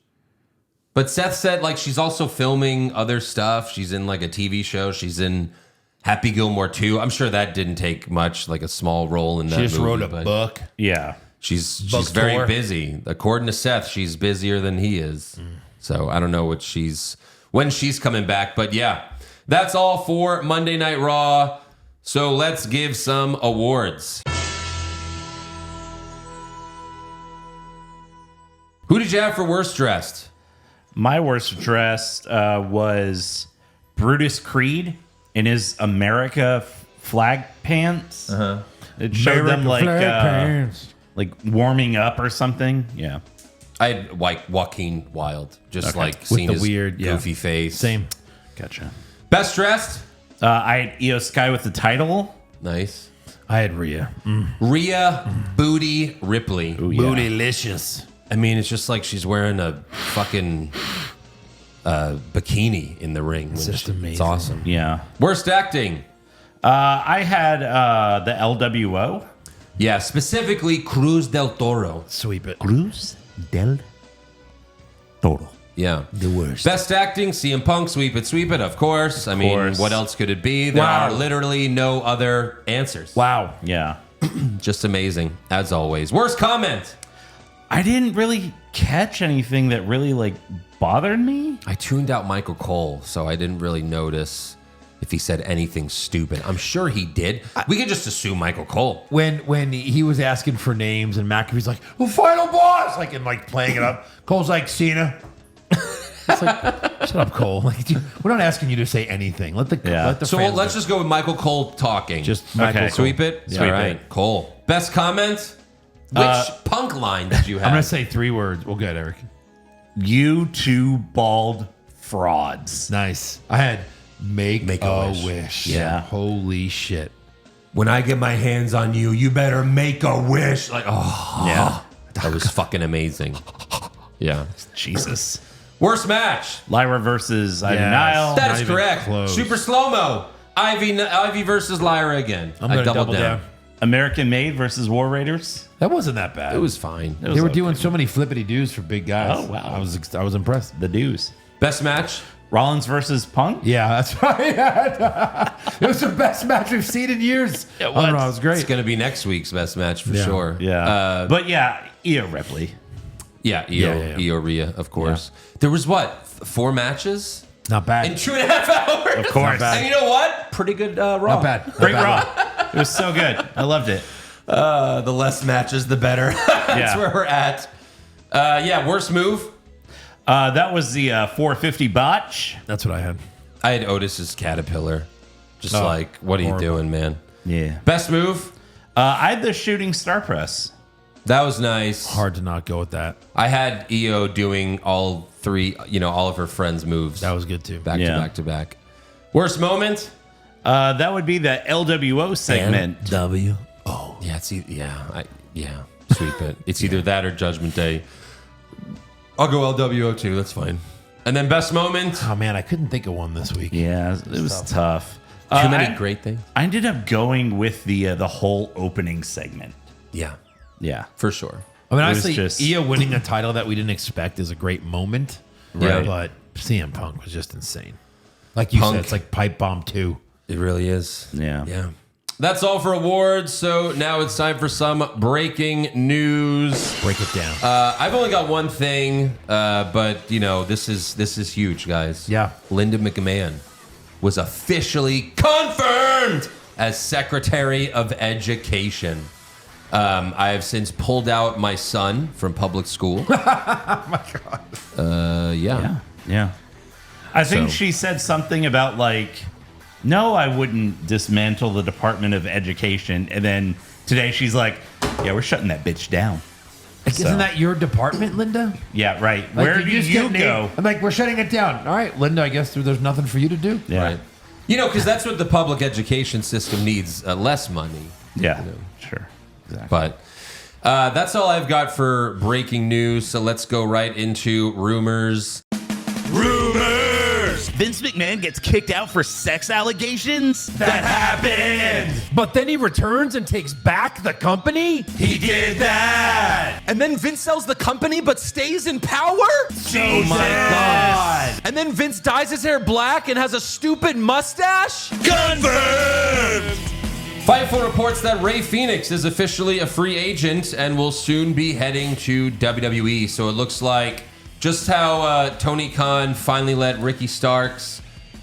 S3: But Seth said like she's also filming other stuff. She's in like a TV show. She's in Happy Gilmore 2. I'm sure that didn't take much, like a small role in that
S4: She just
S3: movie,
S4: wrote a
S3: but
S4: book.
S5: Yeah.
S3: She's
S4: Book
S3: very
S4: tour.
S3: busy. According to Seth, she's busier than he is. So I don't know when she's coming back. But yeah, that's all for Monday Night Raw. So let's give some awards. Who did you have for worst dressed?
S5: My worst dressed was Brutus Creed in his America flag pants. It showed them like warming up or something. Yeah.
S3: I had like Joaquin Wild, just like
S4: With
S3: seeing
S4: the
S3: his
S4: weird,
S3: goofy face.
S4: Same.
S5: Gotcha.
S3: Best dressed?
S5: I had Io Sky with the title.
S3: Nice.
S4: I had Rhea.
S3: Rhea Booty Ripley.
S5: Ooh, yeah.
S4: Bootylicious.
S3: I mean, it's just like she's wearing a fucking bikini in the ring.
S4: It's just
S3: It's
S4: amazing.
S3: awesome.
S5: Yeah.
S3: Worst acting?
S5: I had the LWO.
S3: Yeah, specifically Cruz del Toro.
S4: Sweep it.
S7: Cruz del Toro.
S3: Yeah.
S7: The worst.
S3: Best acting, CM Punk, sweep it, of course. I mean,
S5: course.
S3: what else could it be? There
S4: Wow.
S3: are literally no other answers.
S4: Wow.
S5: Yeah.
S3: Just amazing, as always. Worst comment?
S5: I didn't really catch anything that really like bothered me.
S3: I tuned out Michael Cole, so I didn't really notice if he said anything stupid. I'm sure he did. We could just assume Michael Cole.
S4: When he was asking for names and McAfee's like, well, final boss, like, and like playing it up. Cole's like, Cena. It's like, shut up, Cole. Like, dude, we're not asking you to say anything. Let the
S3: So
S4: fans
S3: let's
S4: do it.
S3: just go with Michael Cole talking.
S4: Just Michael
S5: Okay.
S4: Cole.
S3: sweep it.
S5: Sweep
S3: All right,
S5: it.
S3: Cole. Best comment? Which Punk line did you have?
S4: I'm gonna say 3 words. Well, good, Eric.
S5: You two bald frauds.
S4: Nice. I had make
S3: a
S4: a
S3: wish.
S4: wish.
S5: Yeah.
S4: Holy shit.
S3: When I get my hands on you, you better make a wish. Like, oh,
S5: Yeah.
S3: that was fucking amazing. Yeah.
S5: Jesus.
S3: Worst match?
S5: Lyra versus Ivy
S4: Yes.
S5: Nile.
S3: That
S4: Not
S3: is
S4: even
S3: correct.
S4: close.
S3: Super slow mo. Ivy versus Lyra again.
S4: I'm
S3: I
S4: gonna
S3: doubled
S4: double down.
S5: American Made versus War Raiders.
S4: That wasn't that bad.
S3: It was fine.
S4: They were doing so many flippity doos for big guys.
S5: Oh, wow.
S4: I was impressed.
S5: The Dews.
S3: Best match?
S5: Rollins versus Punk.
S4: Yeah, that's right. It was the best match we've seen in years.
S5: It
S4: I don't know,
S5: was.
S4: it was great.
S3: It's going to be next week's best match for sure.
S5: Yeah. But yeah, Io Ripley.
S3: Yeah,
S4: Yeah.
S3: Io Rhea, of course. There was what? 4 matches?
S4: Not bad.
S3: In 2.5 hours?
S5: Of course.
S4: bad.
S3: And you know what? Pretty good Raw.
S4: Not bad. Not
S5: Great
S4: bad.
S5: Raw. It was so good. I loved it.
S3: The less matches, the better. That's
S5: Yeah.
S3: where we're at. Yeah, worst move?
S5: That was the 450 botch.
S4: That's what I had.
S3: I had Otis's Caterpillar. Just
S4: Oh,
S3: like, what are you
S4: horrible.
S3: doing, man?
S5: Yeah.
S3: Best move?
S5: I had the shooting star press.
S3: That was nice.
S4: Hard to not go with that.
S3: I had Io doing all 3, all of her friends' moves.
S4: That was good too.
S3: back
S5: Yeah.
S3: to back to back. Worst moment?
S5: That would be the LWO segment.
S7: W.
S3: Yeah, it's sweep it. It's either that or Judgment Day. I'll go LWO too. That's fine. And then best moment?
S4: Oh man, I couldn't think of one this week.
S5: Yeah, it was tough.
S3: Too many
S5: I-
S3: great things.
S5: I ended up going with the whole opening segment.
S3: Yeah,
S5: Yeah.
S3: for sure.
S4: I mean,
S5: It was
S4: honestly,
S5: just-
S4: Io winning a title that we didn't expect is a great moment.
S3: Right.
S4: But CM Punk was just insane. Like you
S3: Punk.
S4: said, it's like Pipe Bomb 2.
S3: It really is.
S5: Yeah.
S3: Yeah. That's all for awards. So now it's time for some breaking news.
S4: Break it down.
S3: I've only got one thing, but this is huge, guys.
S4: Yeah.
S3: Linda McMahon was officially confirmed as Secretary of Education. I have since pulled out my son from public school.
S4: oh my God.
S3: Yeah.
S5: Yeah. I think
S3: So-
S5: she said something about like, no, I wouldn't dismantle the Department of Education. And then Today she's like, yeah, we're shutting that bitch down.
S4: Like, isn't that your department, Linda?
S5: Yeah, right.
S4: Like,
S5: Where do
S4: just
S5: you
S4: get named-
S5: go?
S4: I'm like, we're shutting it down. All right, Linda, I guess there's nothing for you to do.
S5: Yeah.
S3: Right. You know, because that's what the public education system needs, less money.
S5: Yeah, sure. Exactly.
S3: But that's all I've got for breaking news. So let's go right into rumors.
S8: Vince McMahon gets kicked out for sex allegations?
S3: That happened!
S4: But then he returns and takes back the company?
S3: He did that!
S8: And then Vince sells the company but stays in power?
S3: Oh my God!
S8: And then Vince dyes his hair black and has a stupid mustache?
S3: Confirmed! Fightful reports that Rey Fenix is officially a free agent and will soon be heading to WWE. So it looks like just how Tony Khan finally let Ricky Starks,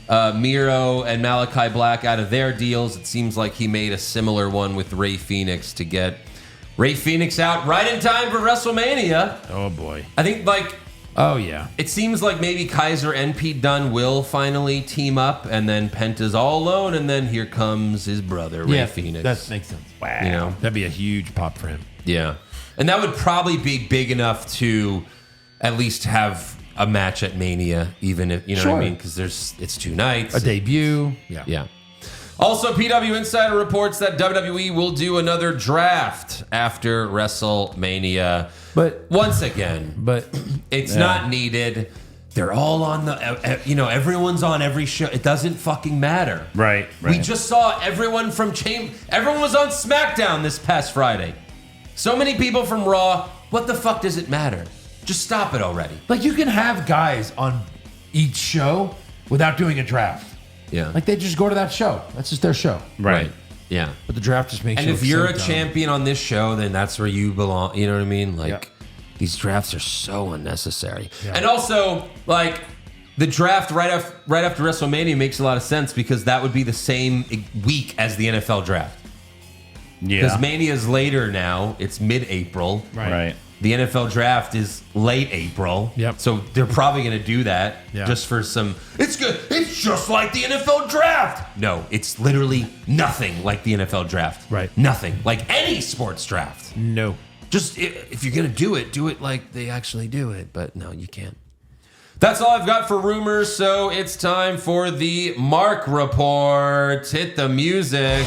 S3: Miro, and Malachi Black out of their deals, it seems like he made a similar one with Rey Fenix to get Rey Fenix out right in time for WrestleMania.
S4: Oh, boy.
S3: I think, like,
S4: Oh, yeah.
S3: it seems like maybe Kaiser and Pete Dunne will finally team up, and then Penta's all alone, and then here comes his brother, Rey Fenix.
S4: That makes sense. Wow.
S3: You know?
S4: That'd be a huge pop for him.
S3: Yeah. And that would probably be big enough to at least have a match at Mania, even if, you know what I mean? Because it's 2 nights.
S4: A debut. Yeah.
S3: Yeah. Also, PW Insider reports that WWE will do another draft after WrestleMania.
S4: But
S3: Once again, it's not needed. They're all on the, everyone's on every show. It doesn't fucking matter.
S5: Right.
S3: We just saw everyone from everyone was on SmackDown this past Friday. So many people from Raw. What the fuck does it matter? Just stop it already.
S4: like, you can have guys on each show without doing a draft.
S3: Yeah.
S4: Like, they just go to that show. That's just their show.
S3: Right. Yeah.
S4: But the draft just makes
S3: And
S4: you
S3: if
S4: look
S3: you're
S4: so
S3: a
S4: dumb.
S3: champion on this show, then that's where you belong. You know what I mean? Like,
S4: Yeah.
S3: these drafts are so unnecessary.
S4: Yeah.
S3: And also, like, the draft right after WrestleMania makes a lot of sense because that would be the same week as the NFL draft. Because
S5: Yeah.
S3: Mania's later now. It's mid-April.
S5: Right.
S3: The NFL draft is late April.
S4: Yep.
S3: So they're probably going to do that just for some. It's good. It's just like the NFL draft. No, it's literally nothing like the NFL draft.
S4: Right.
S3: Nothing like any sports draft.
S4: No.
S3: Just if you're going to do it like they actually do it. But no, you can't. That's all I've got for rumors. So it's time for the Mark Report. Hit the music.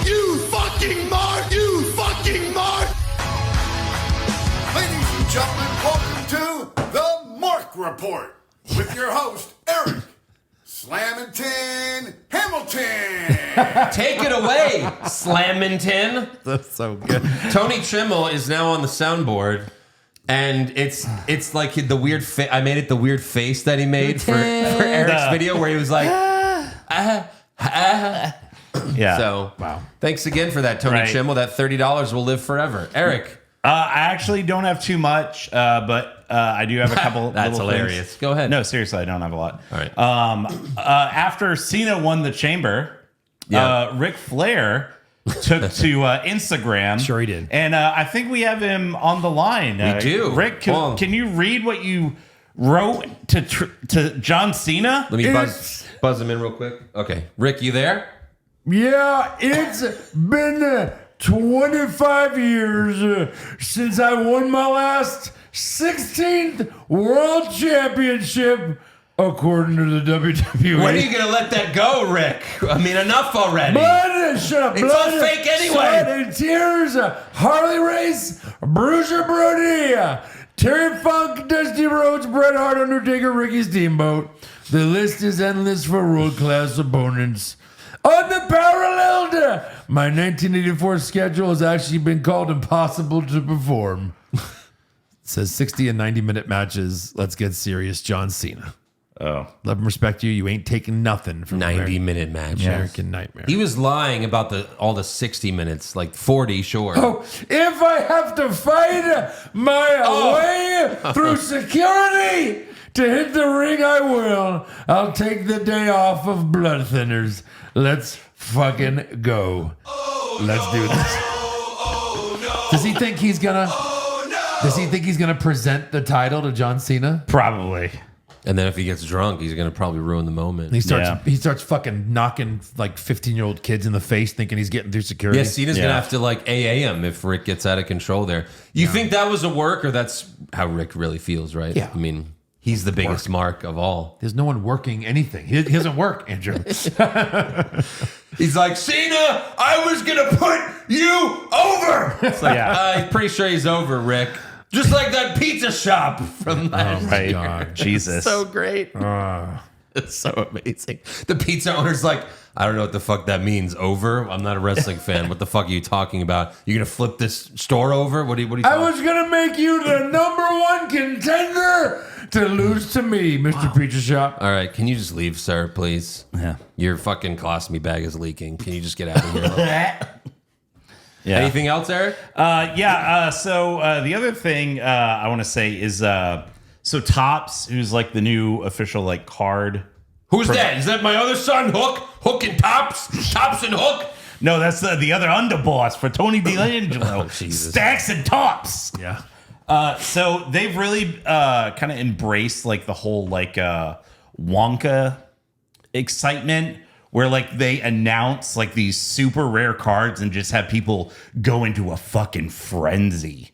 S1: You fucking Mark! You fucking Mark! Ladies and gentlemen, welcome to the Mark Report with your host, Eric Slamington Hamilton.
S3: Take it away, Slamington.
S4: That's so good.
S3: Tony Chimmel is now on the soundboard, and it's like the weird. I made it the weird face that he made for Eric's video, where he was like,
S5: Yeah.
S3: So
S4: Wow.
S3: Thanks again for that, Tony
S5: Right.
S3: Chimmel. That $30 will live forever. Eric,
S5: I actually don't have too much, but I do have a couple.
S3: that's
S5: little
S3: hilarious.
S5: things.
S3: Go ahead.
S5: No, seriously, I don't have a lot.
S3: All right.
S5: After Cena won the Chamber, Ric Flair took to Instagram.
S4: Sure he did.
S5: And I think we have him on the line.
S3: We do.
S5: Rick,
S3: Hold on.
S5: can you read what you wrote to John Cena?
S3: Let me buzz him in real quick. Okay, Rick, you there?
S1: Yeah, it's been 25 years since I won my last 16th World Championship, according to the WWE.
S3: When are you gonna let that go, Rick? I mean, enough already.
S1: Blood, shut up,
S3: It's
S1: blood,
S3: all fake anyway.
S1: sweat and tears, Harley Race, Bruiser Brody, Terry Funk, Dusty Rhodes, Bret Hart, Undertaker, Ricky Steamboat. The list is endless for world-class opponents. Unparalleled! My 1984 schedule has actually been called impossible to perform.
S4: It says 60 and 90-minute matches. Let's get serious, John Cena.
S5: Oh.
S4: Love and respect you. You ain't taking nothing from
S3: 90-minute match.
S4: American Nightmare.
S3: He was lying about all the 60 minutes, like 40, sure.
S1: Oh, if I have to fight my way through security to hit the ring, I will. I'll take the day off of blood thinners. Let's fucking go. Let's do this.
S4: Does he think he's gonna? Does he think he's gonna present the title to John Cena?
S5: Probably.
S3: And then if he gets drunk, he's going to probably ruin the moment.
S4: He starts fucking knocking like 15-year-old kids in the face, thinking he's getting through security.
S3: Yeah, Cena's going to have to like AA him if Rick gets out of control there. You think that was a work, or that's how Rick really feels, right?
S4: Yeah.
S3: I mean, he's the biggest mark of all.
S4: There's no one working anything. He doesn't work, Andrew.
S3: He's like, Cena, I was going to put you over. It's like, I'm pretty sure he's over, Rick. Just like that pizza shop from last
S5: Right.
S4: God.
S5: Jesus.
S3: So great. It's so amazing. The pizza owner's like, I don't know what the fuck that means. Over? I'm not a wrestling fan. What the fuck are you talking about? You gonna flip this store over? What are you
S1: I
S3: talking?
S1: was gonna make you the #1 contender to lose to me, Mr. Pizza Shop.
S3: All right, can you just leave, sir, please?
S5: Yeah.
S3: Your fucking colostomy bag is leaking. Can you just get out of here?
S5: Yeah.
S3: Anything else, Eric?
S5: So the other thing I want to say is so Topps, who's like the new official like card.
S3: Who's that? Is that my other son, Hook? Hook and Tops? Tops and Hook?
S5: No, that's the other underboss for Tony D'Angelo.
S3: Jesus.
S5: Stacks and Tops.
S4: Yeah.
S5: So they've really kind of embraced like the whole like Wonka excitement, where like they announce like these super rare cards and just have people go into a fucking frenzy.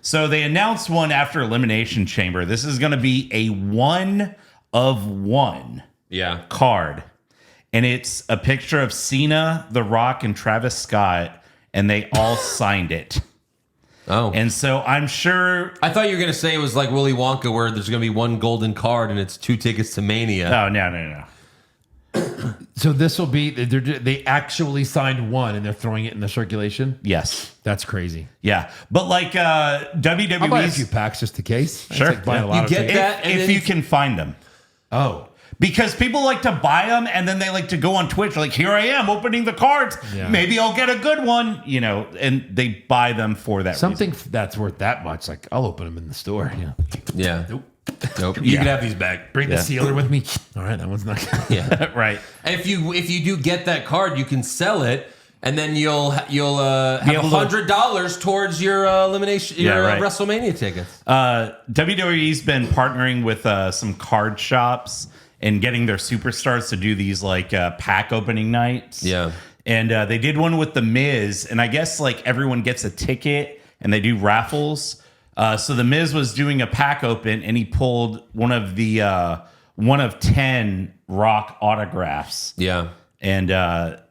S5: So they announced one after Elimination Chamber. This is going to be a 1 of 1 card. And it's a picture of Cena, The Rock, and Travis Scott, and they all signed it.
S3: Oh.
S5: And so I'm sure.
S3: I thought you were going to say it was like Willy Wonka, where there's going to be one golden card and it's 2 tickets to Mania.
S5: Oh, no.
S4: So this will be, they actually signed one and they're throwing it in the circulation?
S5: Yes.
S4: That's crazy.
S5: Yeah. But like
S4: I'll buy a
S5: WWE's.
S4: few packs just in case.
S5: Sure.
S4: It's like buying a lot
S3: You
S4: of
S3: get
S4: tickets.
S3: that, and
S5: If
S3: then
S5: you can find them.
S4: Oh.
S5: Because people like to buy them and then they like to go on Twitch, like, here I am opening the cards.
S4: Yeah.
S5: Maybe I'll get a good one, and they buy them for that
S4: Something
S5: reason.
S4: that's worth that much. Like, I'll open them in the store. Yeah.
S3: Yeah. Nope. You can have these back.
S4: Bring the sealer with me. All right, that one's not good.
S3: Yeah.
S5: Right.
S3: And if you do get that card, you can sell it, and then you'll have
S5: able to-
S3: $100 towards your elimination, your
S5: right.
S3: WrestleMania tickets.
S5: WWE's been partnering with some card shops and getting their superstars to do these like pack opening nights.
S3: Yeah.
S5: And they did one with The Miz, and I guess like everyone gets a ticket and they do raffles. So The Miz was doing a pack open and he pulled one of 10 Rock autographs.
S3: Yeah.
S5: And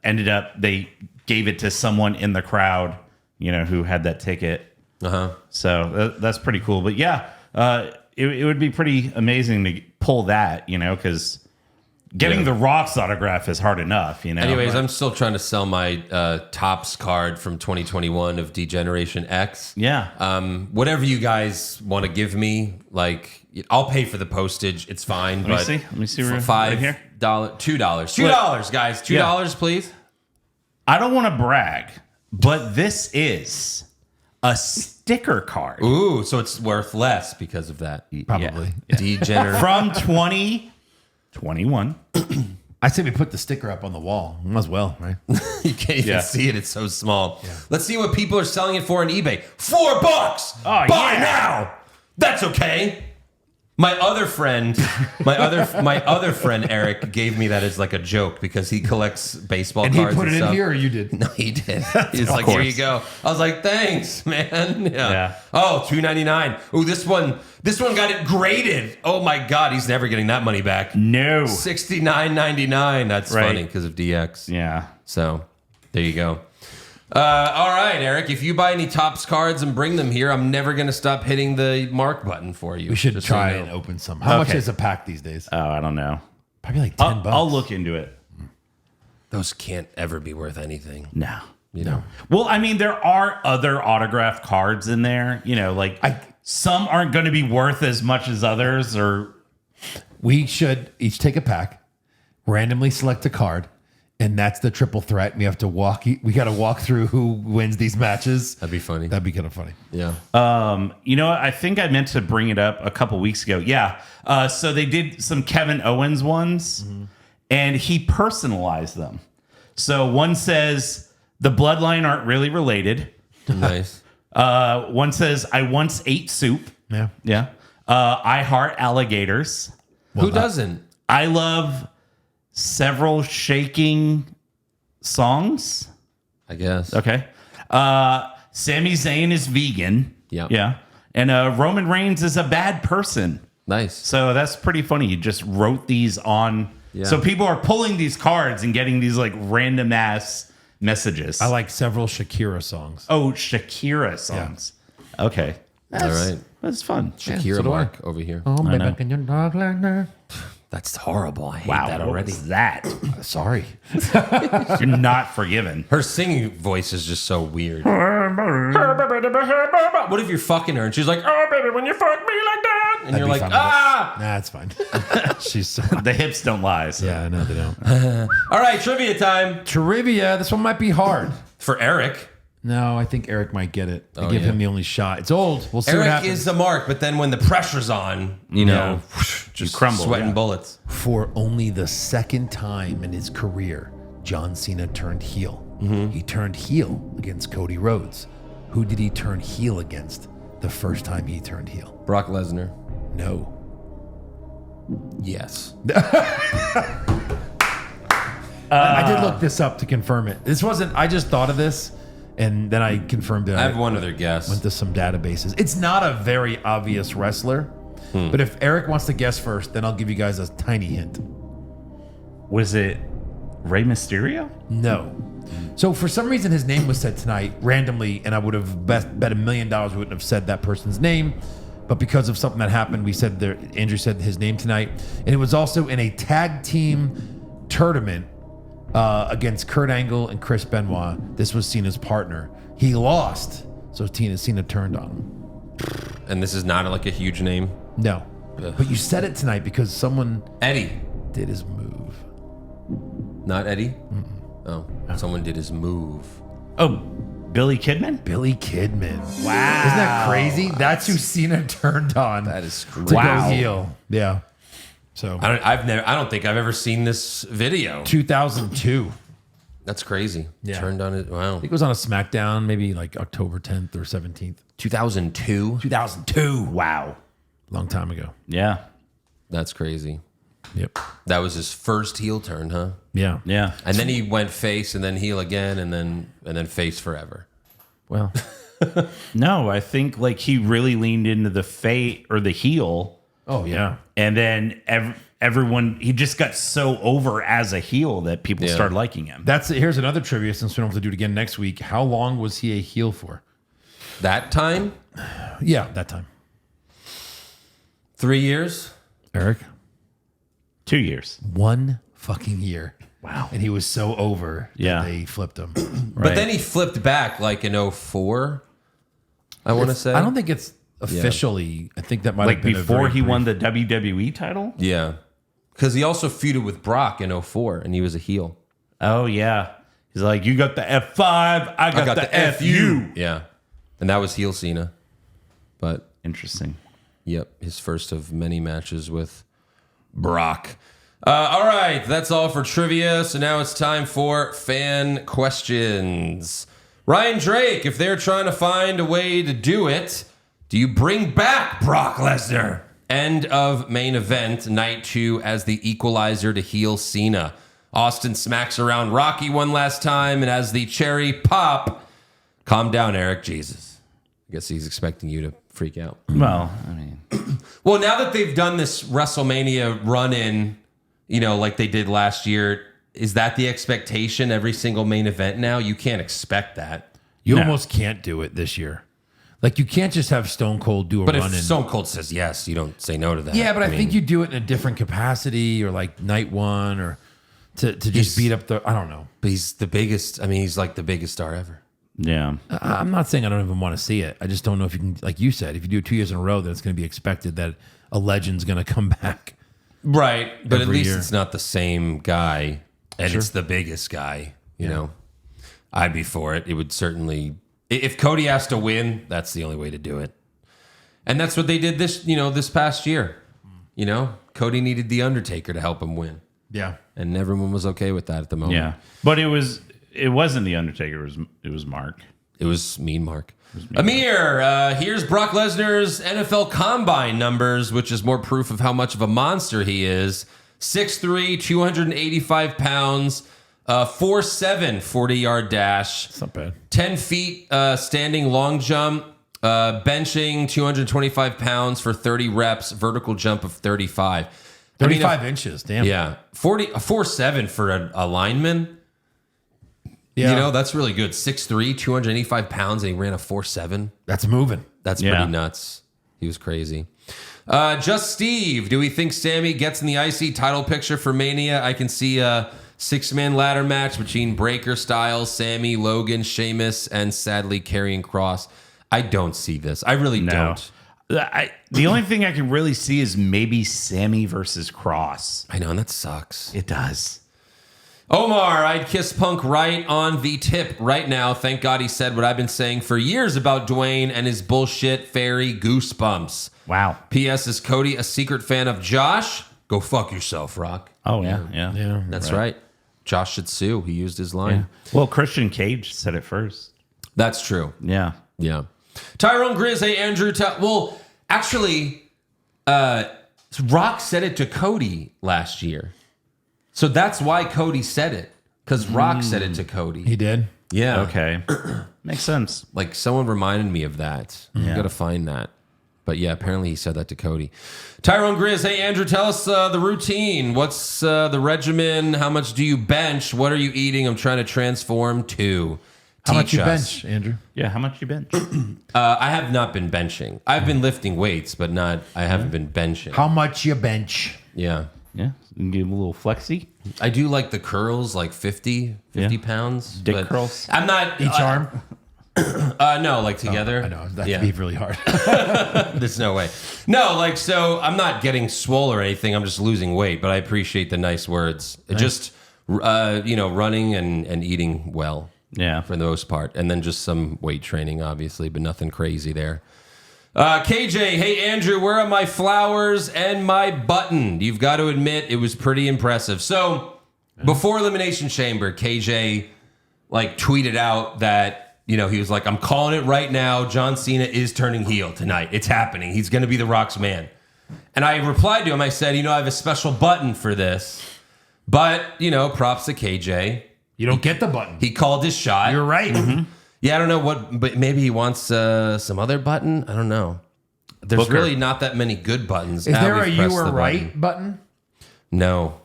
S5: ended up they gave it to someone in the crowd, who had that ticket. So that's pretty cool. But yeah, it would be pretty amazing to pull that, because getting the Rock's autograph is hard enough,
S3: Anyways, I'm still trying to sell my Topps card from 2021 of Degeneration X.
S5: Yeah.
S3: Whatever you guys want to give me, like, I'll pay for the postage. It's fine.
S5: Let me see.
S3: For
S5: Right here.
S3: $2, guys. $2, please.
S5: I don't want to brag, but this is a sticker card.
S3: Ooh, so it's worth less because of that.
S4: Probably.
S3: Yeah. Degenerate.
S5: From 2021.
S4: I say we put the sticker up on the wall. Might as well, right?
S3: You can't even see it. It's so small. Let's see what people are selling it for on eBay. $4.
S5: Oh,
S3: Buy
S5: yeah.
S3: now. That's okay. My other friend Eric gave me that as like a joke because he collects baseball
S4: And he
S3: cards.
S4: put it in
S3: stuff.
S4: here, or you did?
S3: No, he did. He's like, here you go. I was like, thanks, man.
S5: Yeah.
S3: Oh, $2.99. Ooh, this one got it graded. Oh my God, he's never getting that money back.
S5: No.
S3: $69.99. That's
S5: Right.
S3: funny because of DX.
S5: Yeah.
S3: So there you go. All right, Eric. If you buy any Topps cards and bring them here, I'm never going to stop hitting the mark button for you.
S4: We should
S3: Just
S4: try
S3: so you know.
S4: and open some. How much
S5: Okay.
S4: is a pack these days?
S5: Oh, I don't know.
S4: Probably like $10.
S5: I'll look into it.
S3: Those can't ever be worth anything.
S5: No.
S3: You know.
S5: Well, I mean, there are other autographed cards in there. Some aren't going to be worth as much as others, or
S4: We should each take a pack, randomly select a card, and that's the triple threat. We have to we got to walk through who wins these matches.
S3: That'd be funny.
S4: That'd be kind of funny.
S3: Yeah.
S5: I think I meant to bring it up a couple weeks ago. Yeah. So they did some Kevin Owens ones, and he personalized them. So one says the bloodline aren't really related.
S3: Nice.
S5: One says I once ate soup.
S4: Yeah.
S5: Yeah. I heart alligators.
S3: Who doesn't?
S5: I love several shaking songs.
S3: I guess.
S5: Okay. Sami Zayn is vegan.
S3: Yep.
S5: Yeah. And Roman Reigns is a bad person.
S3: Nice.
S5: So that's pretty funny. You just wrote these on.
S3: Yeah.
S5: So people are pulling these cards and getting these like random ass messages.
S4: I like several Shakira songs.
S5: Oh, Shakira songs. Yeah. Okay.
S3: All right.
S5: That's fun.
S3: Shakira Mark over here.
S4: Oh,
S5: I know.
S4: baby, can you talk like that?
S3: That's horrible. I hate
S5: Wow.
S3: that
S5: What
S3: already.
S5: was that?
S4: Sorry.
S5: You're not forgiven.
S3: Her singing voice is just so weird. What if you're fucking her and she's like, "Oh, baby, when you fuck me like that," and you're like, "Ah."
S4: Nah, it's fine. She's so.
S5: The hips don't lie. So.
S4: Yeah, I know they don't.
S3: All right, trivia time
S4: Trivia. This one might be hard.
S3: for Eric.
S4: No, I think Eric might get it. I
S3: Oh,
S4: give
S3: yeah.
S4: him the only shot. It's old. We'll see what
S3: Eric
S4: happens.
S3: is the mark, but then when the pressure's on, you know, just
S5: crumble,
S3: sweating
S5: yeah.
S3: bullets.
S4: For only the second time in his career, John Cena turned heel. He turned heel against Cody Rhodes. Who did he turn heel against the first time he turned heel?
S3: Brock Lesnar.
S4: No.
S3: Yes.
S4: I did look this up to confirm it. This wasn't, I just thought of this and then I confirmed it.
S3: I have one other guess.
S4: Went to some databases. It's not a very obvious wrestler, but if Eric wants to guess first, then I'll give you guys a tiny hint.
S5: Was it Rey Mysterio?
S4: No. So for some reason, his name was said tonight randomly, and I would have bet $1 million we wouldn't have said that person's name. But because of something that happened, we said there. Andrew said his name tonight, and it was also in a tag team tournament against Kurt Angle and Chris Benoit. This was Cena's partner. He lost, so Cena turned on him.
S3: And this is not like a huge name.
S4: No, but you said it tonight because someone
S3: Eddie.
S4: did his move.
S3: Not Eddie? Oh, someone did his move.
S5: Oh, Billy Kidman?
S4: Billy Kidman.
S5: Wow.
S4: Isn't that crazy? That's who Cena turned on.
S3: That is
S4: to
S3: crazy.
S5: Wow.
S4: go heel. Yeah. So
S3: I don't think I've ever seen this video.
S4: 2002.
S3: That's crazy.
S4: Yeah.
S3: Turned on it. Wow.
S4: I think it was on a SmackDown, maybe like October 10th or 17th.
S3: 2002.
S4: 2002.
S5: Wow.
S4: Long time ago.
S5: Yeah.
S3: That's crazy.
S4: Yep.
S3: That was his first heel turn, huh?
S4: Yeah.
S5: Yeah.
S3: And then he went face and then heel again and then face forever.
S4: Well,
S5: No, I think like he really leaned into the fate or the heel,
S4: oh yeah.
S5: and then everyone he just got so over as a heel that people
S3: Yeah.
S5: started liking him.
S4: Here's another trivia since we don't have to do it again next week. How long was he a heel for?
S3: That time,
S4: Yeah, that time.
S3: 3 years.
S4: Eric?
S5: 2 years.
S4: 1 fucking year.
S5: Wow.
S4: And he was so over
S5: Yeah.
S4: that they flipped him.
S3: But then he flipped back like in 04, I want to say.
S4: I don't think it's officially. I think that might
S5: Like
S4: have been
S5: before
S4: a very
S5: he won
S4: brief-
S5: the WWE title?
S3: Yeah. Because he also feuded with Brock in 04 and he was a heel.
S5: Oh yeah. He's like, you got the F5, I got the FU.
S3: Yeah. And that was heel Cena. But
S5: Interesting.
S3: yep, his first of many matches with Brock. All right, that's all for trivia. So now it's time for fan questions. Ryan Drake, if they're trying to find a way to do it, do you bring back Brock Lesnar? End of main event, night 2 as the equalizer to heel Cena. Austin smacks around Rocky one last time, and as the cherry pop, calm down, Eric. Jesus. I guess he's expecting you to freak out.
S5: Well, I mean,
S3: Well, now that they've done this WrestleMania run-in, you know, like they did last year, is that the expectation every single main event now? You can't expect that.
S4: You
S5: No.
S4: almost can't do it this year. Like you can't just have Stone Cold do a
S3: But
S4: run
S3: if
S4: in.
S3: Stone Cold says yes, you don't say no to that.
S4: Yeah, but I
S3: mean,
S4: think you do it in a different capacity or like night 1 or to
S3: He's-
S4: just beat up the. I don't know.
S3: But he's the biggest. I mean, he's like the biggest star ever.
S5: yeah.
S4: I'm not saying I don't even want to see it. I just don't know if you can, like you said, if you do it 2 years in a row, then it's going to be expected that a legend's going to come back.
S3: Right. But at
S4: Every
S3: least
S4: year.
S3: it's not the same guy, and it's the biggest guy. You know, I'd be for it. It would certainly. If Cody has to win, that's the only way to do it. And that's what they did this past year. You know, Cody needed The Undertaker to help him win.
S4: Yeah.
S3: And everyone was okay with that at the moment.
S5: Yeah. But it wasn't the Undertaker, it was Mark.
S3: It was Mean Mark. Amir, here's Brock Lesnar's NFL Combine numbers, which is more proof of how much of a monster he is. 6'3", 285 pounds, 4'7", 40-yard dash.
S4: That's not bad.
S3: 10 feet standing long jump, benching 225 pounds for 30 reps, vertical jump of 35.
S4: 35 inches, damn.
S3: Yeah. 4'7" for a lineman.
S4: Yeah.
S3: You know, that's really good. 6'3", 285 pounds, and he ran a 4'7".
S4: That's moving.
S3: That's pretty nuts. He was crazy. Just Steve, do we think Sammy gets in the IC title picture for Mania? I can see a 6-man ladder match between Breaker, Styles, Sammy, Logan, Sheamus, and sadly Karrion Kross. I don't see this. I really don't.
S5: The only thing I can really see is maybe Sammy versus Kross.
S3: I know, and that sucks.
S5: It does.
S3: Omar, I'd kiss Punk right on the tip right now. Thank God he said what I've been saying for years about Dwayne and his bullshit fairy goosebumps.
S5: Wow.
S3: P.S. Is Cody a secret fan of Josh? Go fuck yourself, Rock.
S5: Oh, yeah.
S3: That's right. Josh should sue. He used his line.
S5: Yeah. Well, Christian Cage said it first.
S3: That's true.
S5: Yeah.
S3: Yeah. Tyrone Grizz, hey, Andrew. Well, actually, Rock said it to Cody last year. So that's why Cody said it. Because Rock said it to Cody.
S4: He did?
S3: Yeah.
S5: Okay. Makes sense.
S3: Like, someone reminded me of that. You
S5: Yeah.
S3: got to find that. But yeah, apparently he said that to Cody. Tyrone Grizz, hey, Andrew, tell us the routine. What's the regimen? How much do you bench? What are you eating? I'm trying to transform to.
S4: How much you
S3: Teach us.
S4: bench, Andrew?
S5: Yeah, how much you bench?
S3: I have not been benching. I've been lifting weights, but I haven't been benching.
S4: How much you bench?
S3: Yeah.
S5: Yeah. You can give him a little flexy.
S3: I do like the curls, like 50 pounds.
S5: Dick
S3: but
S5: curls?
S3: I'm not.
S4: Each arm?
S3: No, like together.
S4: I know. That'd be really hard.
S3: There's no way. No, like, so I'm not getting swole or anything. I'm just losing weight, but I appreciate the nice words. Just, running and eating well.
S5: Yeah.
S3: For the most part. And then just some weight training, obviously, but nothing crazy there. KJ, hey, Andrew, where are my flowers and my button? You've got to admit, it was pretty impressive. So, before Elimination Chamber, KJ, tweeted out that, he was like, I'm calling it right now. John Cena is turning heel tonight. It's happening. He's going to be The Rock's man. And I replied to him. I said, I have a special button for this. But, props to KJ.
S4: You don't get the button.
S3: He called his shot.
S4: You're right.
S3: Mm-hmm. Yeah, I don't know what, but maybe he wants some other button. I don't know. There's
S5: Booker.
S3: really not that many good buttons.
S4: Is there a
S3: we've
S4: you
S3: pressed
S4: were
S3: the
S4: right button?
S3: No.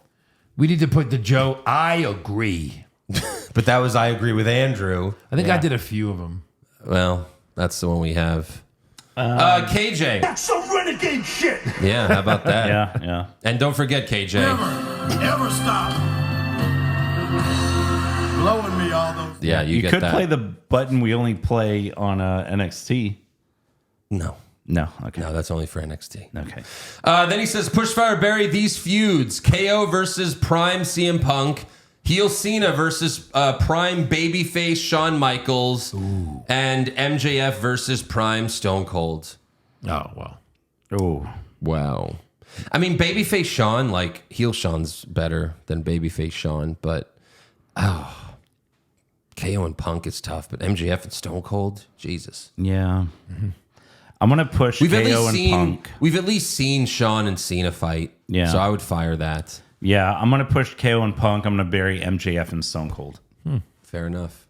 S4: We need to put the Joe, I agree.
S3: But that was I agree with Andrew.
S4: I think I did a few of them.
S3: Well, that's the one we have. KJ.
S6: That's some renegade shit.
S3: Yeah, how about that?
S5: Yeah.
S3: And don't forget, KJ.
S6: Never stop blowing me all those.
S3: Yeah, you get
S5: could
S3: that.
S5: play the button we only play on NXT.
S3: No.
S5: No. Okay.
S3: No, that's only for NXT.
S5: Okay.
S3: Then he says, Pushfire Barry, these feuds. KO versus Prime CM Punk. Heel Cena versus Prime Babyface Shawn Michaels. Ooh. And MJF versus Prime Stone Cold.
S4: Oh, well.
S5: Oh.
S3: Wow. I mean, Babyface Shawn, heel Shawn's better than Babyface Shawn, but KO and Punk is tough, but MJF and Stone Cold, Jesus.
S5: Yeah. Mm-hmm. I'm gonna push KO and Punk.
S3: We've at least seen Shawn and Cena fight.
S5: Yeah.
S3: So I would fire that.
S5: Yeah, I'm gonna push KO and Punk. I'm gonna bury MJF and Stone Cold.
S3: Fair enough.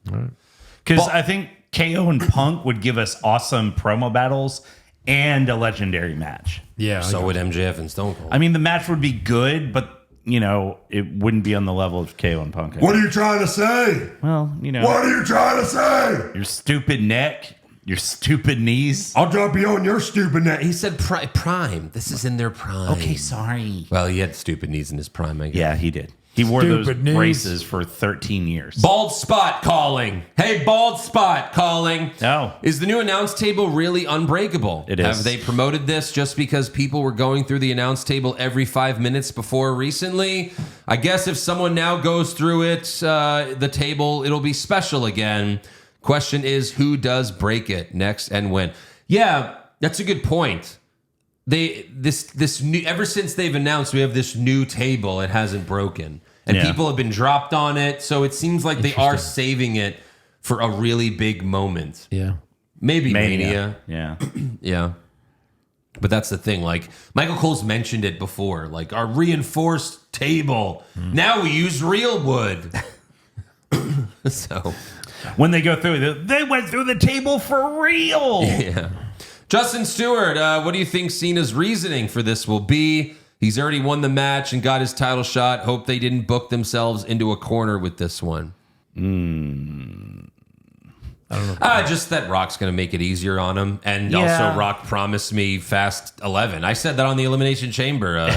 S5: Because I think KO and Punk would give us awesome promo battles and a legendary match.
S4: Yeah.
S3: So would MJF and Stone Cold.
S5: I mean, the match would be good, but it wouldn't be on the level of KO and Punk.
S1: What are you trying to say?
S5: Well,
S1: What are you trying to say?
S5: your stupid neck, your stupid knees.
S1: I'll drop you on your stupid neck.
S3: He said prime. This is in their prime.
S5: Okay, sorry.
S3: Well, he had stupid knees in his prime, I guess.
S5: Yeah, he did. He wore those
S4: Stupid knees.
S5: braces for 13 years.
S3: Bald Spot calling. Hey, Bald Spot calling.
S5: No.
S3: Is the new announce table really unbreakable?
S5: It is.
S3: Have they promoted this just because people were going through the announce table every 5 minutes before recently? I guess if someone now goes through it, the table, it'll be special again. Question is, who does break it next and when? Yeah, that's a good point. This new, ever since they've announced we have this new table, it hasn't broken. And
S5: Yeah.
S3: people have been dropped on it. So it seems like they are saving it for a really big moment.
S4: Yeah.
S3: Maybe Mania.
S5: Yeah.
S3: Yeah. But that's the thing. Like, Michael Cole's mentioned it before. Like, our reinforced table. Now we use real wood. So,
S5: When they go through, they went through the table for real.
S3: yeah. Justin Stewart, what do you think Cena's reasoning for this will be? He's already won the match and got his title shot. Hope they didn't book themselves into a corner with this one. I don't know. Just that Rock's going to make it easier on him. And also, Rock promised me Fast 11. I said that on the Elimination Chamber.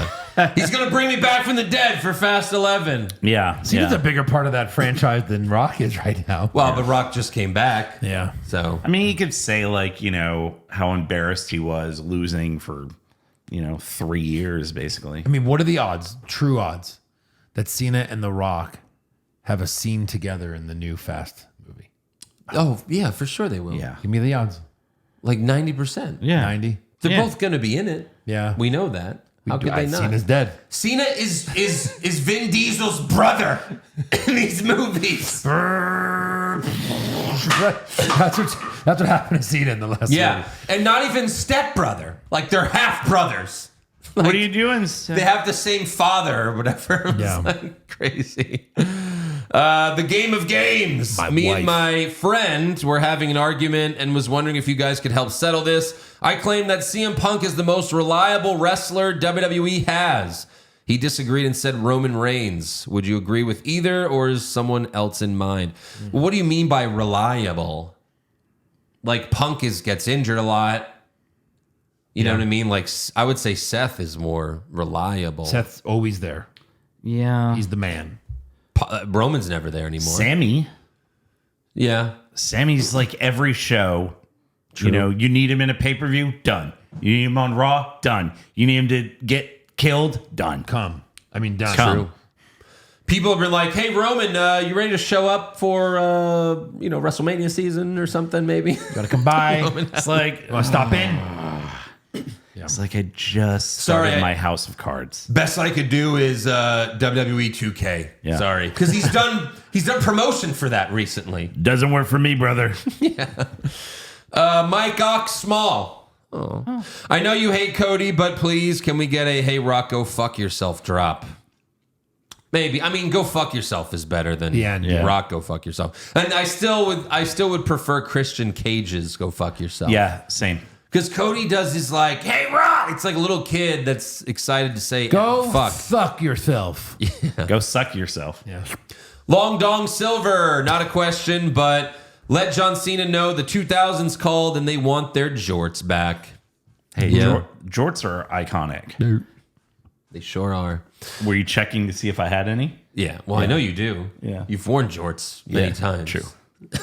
S3: He's going to bring me back from the dead for Fast 11.
S5: Yeah.
S4: Cena's a bigger part of that franchise than Rock is right now.
S3: Well, but Rock just came back.
S4: Yeah.
S3: So,
S5: I mean, he could say, like, how embarrassed he was losing for, 3 years, basically.
S4: I mean, what are the odds, true odds, that Cena and The Rock have a scene together in the new Fast movie?
S3: oh, yeah, for sure they will.
S5: Yeah.
S4: Give me the odds.
S3: Like 90%.
S5: Yeah.
S4: 90.
S3: They're both going to be in it.
S4: Yeah.
S3: We know that. How could they not?
S4: Cena's dead.
S3: Cena is Vin Diesel's brother in these movies.
S4: That's what happened to Cena in the last
S3: Yeah,
S4: movie.
S3: and not even stepbrother. Like, they're half brothers.
S5: What are you doing?
S3: They have the same father or whatever. It's
S4: Yeah.
S3: like crazy. The game of games. Me and my friend were having an argument and was wondering if you guys could help settle this. I claim that CM Punk is the most reliable wrestler WWE has. He disagreed and said Roman Reigns. Would you agree with either, or is someone else in mind? Well, what do you mean by reliable? Like, Punk gets injured a lot. You know what I mean? Like, I would say Seth is more reliable.
S4: Seth's always there.
S5: Yeah.
S4: He's the man.
S3: Roman's never there anymore.
S5: Sammy.
S3: Yeah.
S5: Sammy's like every show. True. You need him in a pay-per-view? Done. You need him on Raw? Done. You need him to get killed? Done.
S4: Done.
S3: True. People have been like, hey, Roman, you ready to show up for, WrestleMania season or something, maybe?
S4: Gotta come by.
S5: It's like,
S4: Want to stop in?
S5: It's like I just started my House of Cards.
S3: Best I could do is WWE 2K.
S5: Yeah.
S3: Sorry. Because he's done promotion for that recently.
S5: Doesn't work for me, brother.
S3: Mike Ox Small. Oh. I know you hate Cody, but please, can we get a hey, Rock, go fuck yourself drop? Maybe. I mean, go fuck yourself is better than Rock, go fuck yourself. And I still would prefer Christian Cage's go fuck yourself.
S5: Yeah, same.
S3: Because Cody does his like, hey, Rock. It's like a little kid that's excited to say,
S4: Go
S3: fuck
S4: yourself.
S5: Go suck yourself.
S4: Yeah.
S3: Long Dong Silver, not a question, but let John Cena know the 2000s called and they want their jorts back.
S5: Hey, jorts are iconic.
S3: They sure are.
S5: Were you checking to see if I had any?
S3: Yeah, well, I know you do.
S5: Yeah.
S3: You've worn jorts many times.
S5: True.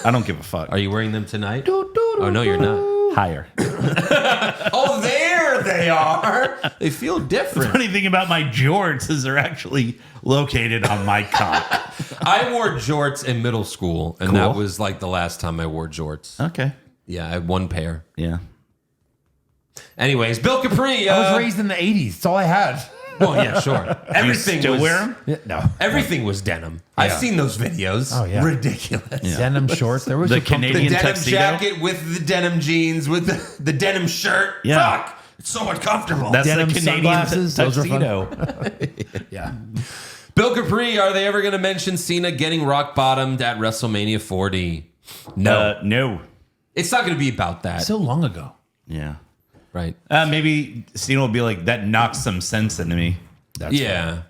S5: I don't give a fuck.
S3: Are you wearing them tonight? Oh, no, you're not.
S5: Higher.
S3: Oh, there they are. They feel different.
S5: Funny thing about my jorts is they're actually located on my cock.
S3: I wore jorts in middle school, and that was like the last time I wore jorts.
S5: Okay.
S3: Yeah, I had one pair.
S5: Yeah.
S3: Anyways, Bill Capri.
S4: I was raised in the 80s. That's all I had.
S3: Well, yeah, sure. Everything
S5: still
S3: was,
S5: wear them?
S4: Yeah, no.
S3: Everything was denim. I've seen those videos.
S4: Oh, yeah.
S3: Ridiculous.
S5: Yeah.
S4: Denim shorts. There was
S5: The
S4: a
S5: Canadian
S3: The denim
S5: tuxedo?
S3: jacket with the denim jeans with the denim shirt.
S5: Yeah.
S3: Fuck. It's so uncomfortable.
S5: That's
S4: Denim
S5: the Canadian
S4: sunglasses, those are fun.
S5: tuxedo.
S4: Yeah.
S3: Bill Capri, are they ever going to mention Cena getting rock bottomed at WrestleMania 40? No.
S5: No.
S3: It's not going to be about that.
S4: So long ago.
S5: Yeah.
S3: Right.
S5: Maybe Cena will be like, that knocks some sense into me.
S4: That's
S3: Yeah.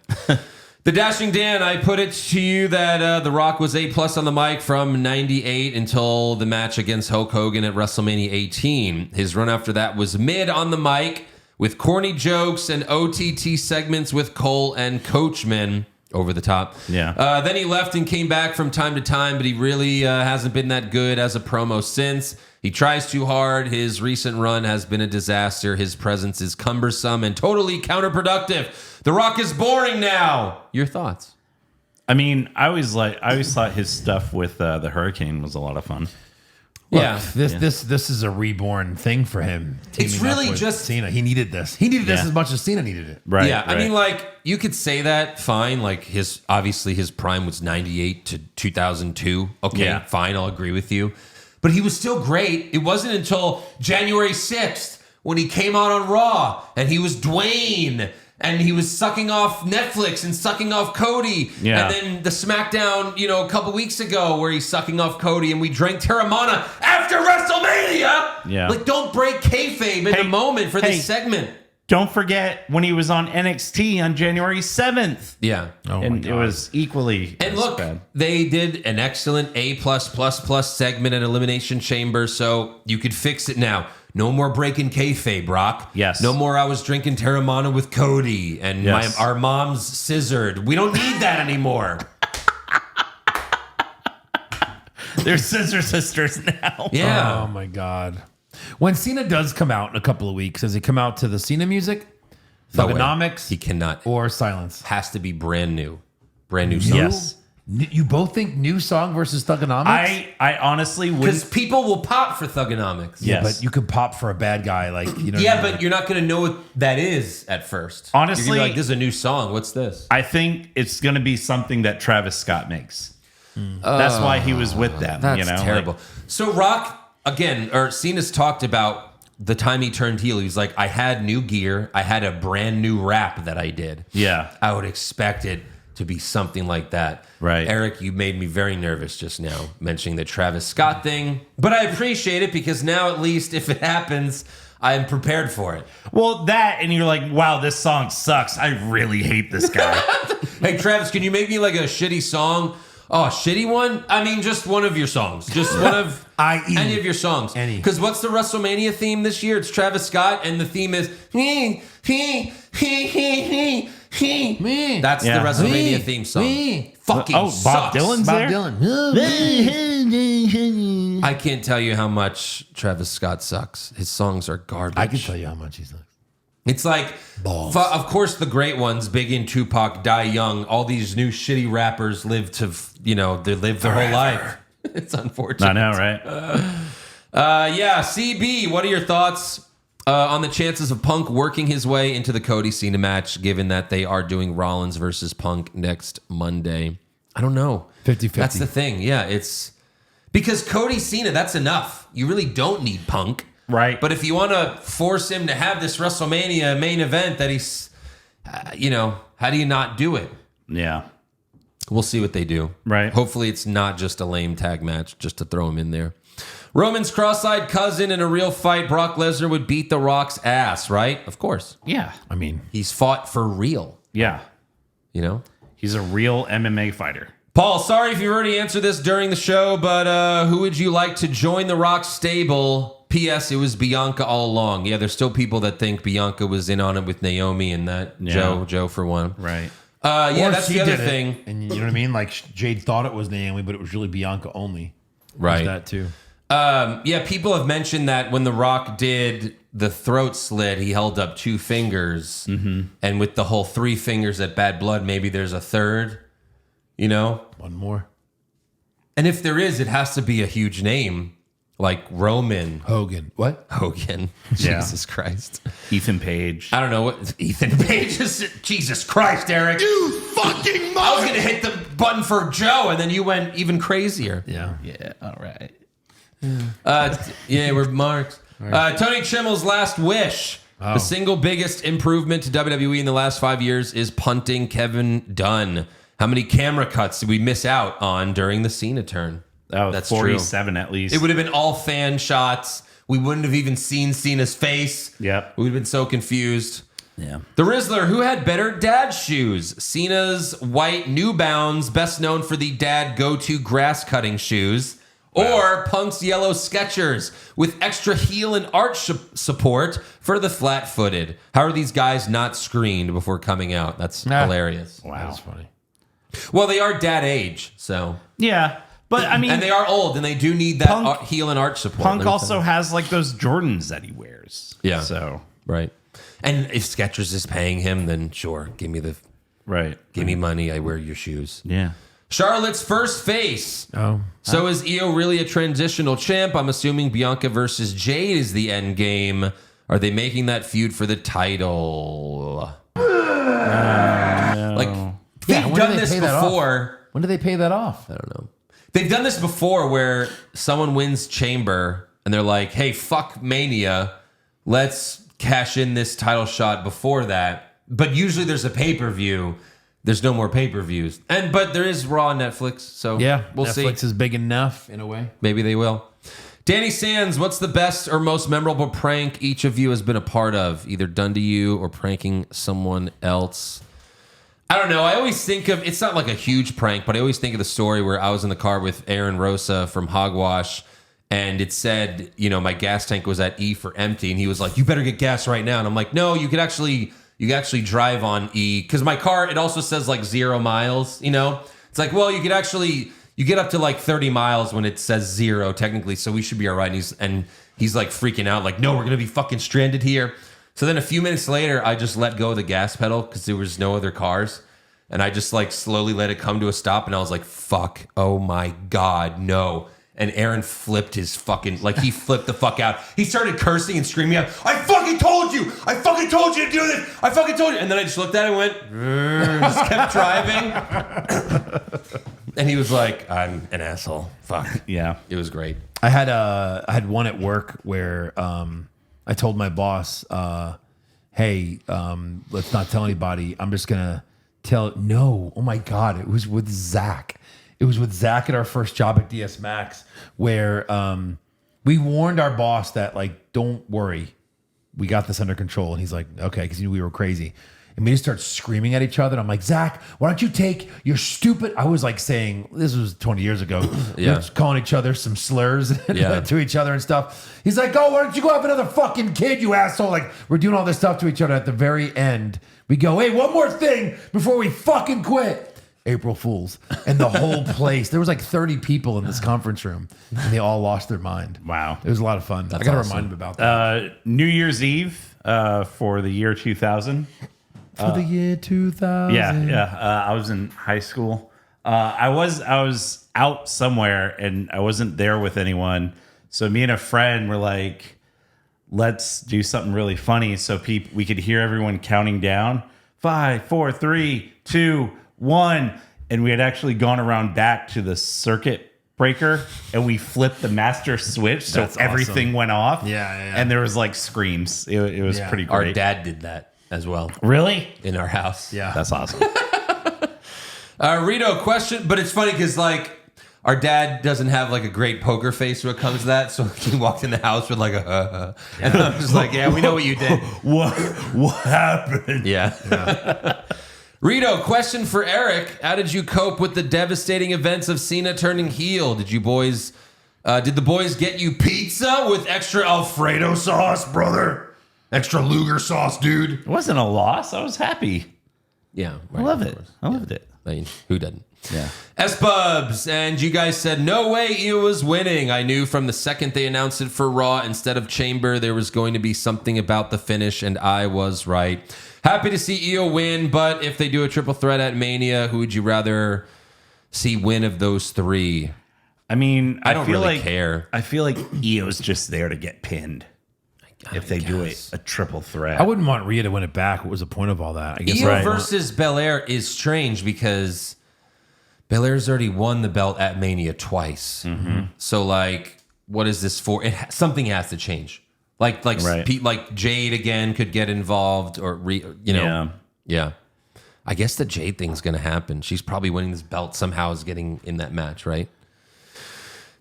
S3: The Dashing Dan, I put it to you that The Rock was A+ on the mic from 98 until the match against Hulk Hogan at WrestleMania 18. His run after that was mid on the mic with corny jokes and OTT segments with Cole and Coachman over the top.
S5: Yeah.
S3: Then he left and came back from time to time, but he really hasn't been that good as a promo since. He tries too hard. His recent run has been a disaster. His presence is cumbersome and totally counterproductive. The Rock is boring now. Your thoughts?
S5: I mean, I always thought his stuff with the Hurricane was a lot of fun.
S3: Yeah.
S4: This is a reborn thing for him.
S3: It's
S4: teaming up
S3: really
S4: with
S3: just-
S4: Cena. He needed this. He needed this as much as Cena needed it.
S5: Right.
S3: Yeah, I
S5: right.
S3: mean, like, you could say that, fine. Like, his prime was 98 to 2002. Okay,
S5: Yeah.
S3: fine, I'll agree with you. But he was still great. It wasn't until January 6th when he came out on Raw and he was Dwayne and he was sucking off Netflix and sucking off Cody.
S5: Yeah.
S3: And then the SmackDown, a couple weeks ago where he's sucking off Cody and we drank Terramana after WrestleMania.
S5: Yeah.
S3: Like, don't break kayfabe in a moment for this segment.
S5: Don't forget when he was on NXT on January 7th.
S3: Yeah.
S5: And it was equally
S3: And
S5: as
S3: look,
S5: bad.
S3: they did an excellent A+++ segment at Elimination Chamber, so you could fix it now. No more breaking kayfabe, Brock.
S5: Yes.
S3: No more I was drinking Terramana with Cody and
S5: Yes.
S3: our mom's scissored. We don't need that anymore.
S5: They're scissor sisters now.
S3: Yeah.
S4: Oh my God. When Cena does come out in a couple of weeks, does he come out to the Cena music,
S3: No way.
S4: Thugonomics,
S3: He cannot.
S4: or Silence?
S3: Has to be brand new. Brand new song.
S5: Yes.
S4: You both think new song versus Thugonomics?
S5: I honestly
S3: Because
S5: wouldn't.
S3: people will pop for Thugonomics.
S5: Yes.
S4: But you could pop for a bad guy, like you know.
S3: Yeah, but you're not going to know what that is at first.
S5: Honestly-
S3: you're gonna be like, this is a new song. What's this?
S5: I think it's going to be something that Travis Scott makes. That's why he was with them.
S3: That's
S5: you know?
S3: terrible. So Rock, again, or Cena's talked about the time he turned heel. He was like, I had new gear. I had a brand new rap that I did.
S5: Yeah.
S3: I would expect it to be something like that.
S5: Right.
S3: Eric, you made me very nervous just now mentioning the Travis Scott thing. But I appreciate it because now at least if it happens, I am prepared for it.
S5: Well, that, and you're like, wow, this song sucks. I really hate this guy.
S3: Hey, Travis, can you make me like a shitty song? Oh, a shitty one? I mean, just one of your songs. Just one of
S4: I.e.
S3: any of your songs.
S4: Any.
S3: Because what's the WrestleMania theme this year? It's Travis Scott, and the theme is he. That's
S5: Yeah.
S3: the WrestleMania
S4: Me.
S3: theme song.
S4: Me.
S3: Fucking
S5: Oh, Bob
S3: sucks.
S5: Dylan's
S4: Bob
S5: there?
S4: Dylan.
S3: I can't tell you how much Travis Scott sucks. His songs are garbage.
S4: I can tell you how much he's like.
S3: It's like,
S4: Balls.
S3: of course, the great ones, Biggie and Tupac, die young. All these new shitty rappers live to, they live their whole life. It's unfortunate.
S5: I know, right?
S3: Yeah, CB, what are your thoughts on the chances of Punk working his way into the Cody Cena match, given that they are doing Rollins versus Punk next Monday? I don't know.
S4: 50-50.
S3: That's the thing. Yeah, it's because Cody Cena, that's enough. You really don't need Punk.
S5: Right.
S3: But if you want to force him to have this WrestleMania main event that he's, how do you not do it?
S5: Yeah.
S3: We'll see what they do.
S5: Right.
S3: Hopefully it's not just a lame tag match just to throw him in there. Roman's cross-eyed cousin in a real fight, Brock Lesnar would beat The Rock's ass, right? Of course.
S5: Yeah.
S4: I mean,
S3: He's fought for real,
S5: Yeah. He's a real MMA fighter.
S3: Paul, sorry if you already answered this during the show, but who would you like to join The Rock's stable? P.S. It was Bianca all along. Yeah, there's still people that think Bianca was in on it with Naomi and that.
S5: Yeah.
S3: Joe for one.
S5: Right.
S3: Yeah,
S4: or
S3: that's
S4: she
S3: the other
S4: did it,
S3: thing.
S4: and you know what I mean? Like Jade thought it was Naomi, but it was really Bianca only.
S3: Right.
S4: There's that too.
S3: Yeah, people have mentioned that when The Rock did the throat slit, he held up 2 fingers. Mm-hmm. And with the whole 3 fingers at Bad Blood, maybe there's a third,
S4: One more.
S3: And if there is, it has to be a huge name like Roman
S4: Hogan. What?
S3: Hogan.
S5: Yeah.
S3: Jesus Christ.
S5: Ethan Page.
S3: I don't know what Ethan Page is. Jesus Christ, Eric.
S6: You fucking
S3: I was going to hit the button for Joe, and then you went even crazier.
S4: Yeah.
S5: Yeah. All right.
S3: Yeah, we're marks. Tony Chimmel's last wish. The single biggest improvement to WWE in the last 5 years is punting Kevin Dunn. How many camera cuts did we miss out on during the Cena turn?
S5: Oh,
S3: That's
S5: 47 at least.
S3: It would have been all fan shots. We wouldn't have even seen Cena's face.
S5: Yep.
S3: We would have been so confused.
S5: Yeah.
S3: The Rizzler, who had better dad shoes? Cena's white New Bounds, best known for the dad go-to grass cutting shoes, or Punk's yellow Skechers with extra heel and arch support for the flat-footed. How are these guys not screened before coming out? That's hilarious.
S5: Wow.
S4: That's funny.
S3: Well, they are dad age, so.
S5: Yeah. But I mean,
S3: And they are old, and they do need that
S5: Punk-
S3: heel and arch support.
S5: Punk
S3: Let me
S5: also
S3: tell you.
S5: has like those Jordans that he wears.
S3: Yeah.
S5: So,
S3: Right. And if Skechers is paying him, then sure, give me
S5: right.
S3: money. I wear your shoes.
S5: Yeah.
S3: Charlotte's first face.
S4: Oh.
S3: So is Io really a transitional champ? I'm assuming Bianca versus Jade is the end game. Are they making that feud for the title? Like, they've
S4: when
S3: done
S4: do they
S3: this
S4: pay that off?
S3: before.
S4: When do they pay that off?
S3: I don't know. They've done this before where someone wins Chamber and they're like, hey, fuck Mania. Let's cash in this title shot before that. But usually there's a pay-per-view. There's no more pay-per-views. But there is Raw on Netflix, so
S4: Yeah,
S3: we'll see.
S4: Netflix is big enough in a way.
S3: Maybe they will. Danny Sands, what's the best or most memorable prank each of you has been a part of? Either done to you or pranking someone else? I don't know. I always think of, it's not like a huge prank, but I always think of the story where I was in the car with Aaron Rosa from Hogwash, and it said, my gas tank was at E for empty, and he was like, you better get gas right now. And I'm like, no, you could actually drive on E, because my car, it also says like 0 miles, It's like, well, you get up to like 30 miles when it says 0 technically, so we should be all right. And he's like freaking out, like, no, we're going to be fucking stranded here. So then a few minutes later, I just let go of the gas pedal because there was no other cars. And I just like slowly let it come to a stop. And I was like, fuck, oh my God, no. And Aaron flipped his fucking, like he flipped the fuck out. He started cursing and screaming out, I fucking told you to do this. I fucking told you. And then I just looked at it and went, just kept driving. And he was like, I'm an asshole. Fuck.
S5: Yeah.
S3: It was great.
S4: I had one at work where I told my boss, hey, let's not tell anybody. I'm just gonna tell. No, oh my God, it was with Zach. It was with Zach at our first job at DS Max, where we warned our boss that, like, don't worry, we got this under control. And he's like, okay, because he knew we were crazy. And we just start screaming at each other. And I'm like, Zach, why don't you take your stupid... I was like saying, this was 20 years ago. We were just calling each other some slurs to each other and stuff. He's like, oh, why don't you go have another fucking kid, you asshole? Like, we're doing all this stuff to each other. At the very end, we go, hey, one more thing before we fucking quit. April Fools. And the whole place, there was like 30 people in this conference room, and they all lost their mind.
S5: Wow.
S4: It was a lot of fun. I got to remind them about that.
S5: New Year's Eve for the year 2000.
S4: For the year 2000.
S5: Yeah. I was in high school. I was out somewhere and I wasn't there with anyone. So me and a friend were like, let's do something really funny so we could hear everyone counting down. 5, 4, 3, 2, 1. And we had actually gone around back to the circuit breaker and we flipped the master switch. So everything went off.
S4: Yeah.
S5: And there was like screams. It was pretty great.
S3: Our dad did that as well.
S5: Really?
S3: In our house.
S4: Yeah.
S5: That's awesome.
S3: Rito, question, but it's funny because like our dad doesn't have like a great poker face when it comes to that. So he walked in the house with like a and I'm just like, yeah, we know what you did.
S5: What happened?
S3: Yeah. Rito, question for Eric. How did you cope with the devastating events of Cena turning heel? Did the boys get you pizza with extra Alfredo sauce, brother? Extra Luger sauce, dude.
S5: It wasn't a loss. I was happy.
S3: Yeah.
S5: I love it. I loved it.
S3: I mean, who doesn't?
S5: Yeah.
S3: S-Bubs, and you guys said, no way Io was winning. I knew from the second they announced it for Raw instead of Chamber, there was going to be something about the finish, and I was right. Happy to see Io win, but if they do a triple threat at Mania, who would you rather see win of those three?
S5: I mean,
S3: I don't
S5: feel
S3: really
S5: like,
S3: care.
S5: I feel like Io's just there to get pinned. If they do a triple threat.
S4: I wouldn't want Rhea to win it back. What was the point of all that? I guess
S3: Io versus Belair is strange because Belair's already won the belt at Mania twice.
S5: Mm-hmm.
S3: So, like, what is this for? Something has to change. Like Jade again could get involved, or yeah. I guess the Jade thing's gonna happen. She's probably winning this belt somehow, is getting in that match, right?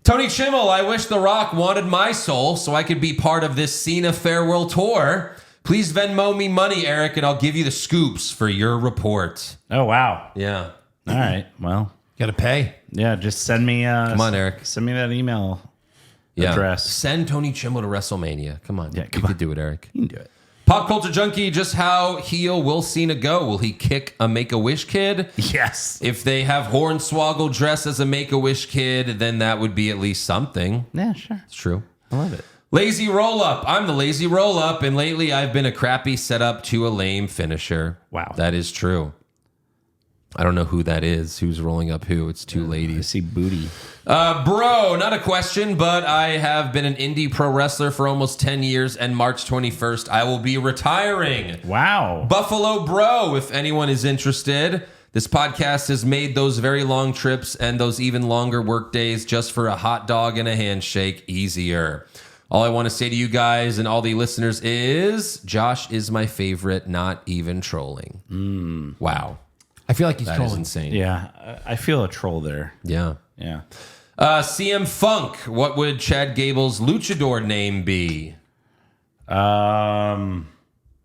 S3: Tony Chimmel, I wish The Rock wanted my soul so I could be part of this Cena farewell tour. Please Venmo me money, Eric, and I'll give you the scoops for your report.
S5: Oh, wow.
S3: Yeah.
S5: All right. Well,
S4: got to pay.
S5: Yeah, just send me.
S3: Come on, Eric.
S5: Send me that email address.
S3: Send Tony Chimmel to WrestleMania. Come on.
S5: Yeah,
S3: you can do it, Eric.
S5: You can do it.
S3: Pop Culture Junkie, just how heel will Cena go? Will he kick a Make-A-Wish kid?
S5: Yes.
S3: If they have Hornswoggle dress as a Make-A-Wish kid, then that would be at least something.
S5: Yeah, sure.
S3: It's true.
S5: I love it.
S3: Lazy Roll-Up. I'm the Lazy Roll-Up, and lately I've been a crappy setup to a lame finisher.
S5: Wow.
S3: That is true. I don't know who that is. Who's rolling up who? It's two
S5: I
S3: ladies.
S5: see booty.
S3: Bro, not a question, but I have been an indie pro wrestler for almost 10 years, and March 21st, I will be retiring.
S5: Wow.
S3: Buffalo Bro, if anyone is interested. This podcast has made those very long trips and those even longer work days just for a hot dog and a handshake easier. All I want to say to you guys and all the listeners is Josh is my favorite, not even trolling. Wow.
S4: I feel like he's
S3: That is
S4: trolling.
S3: insane.
S5: Yeah, I feel a troll there.
S3: Yeah.
S5: Yeah.
S3: CM Funk, what would Chad Gable's luchador name be?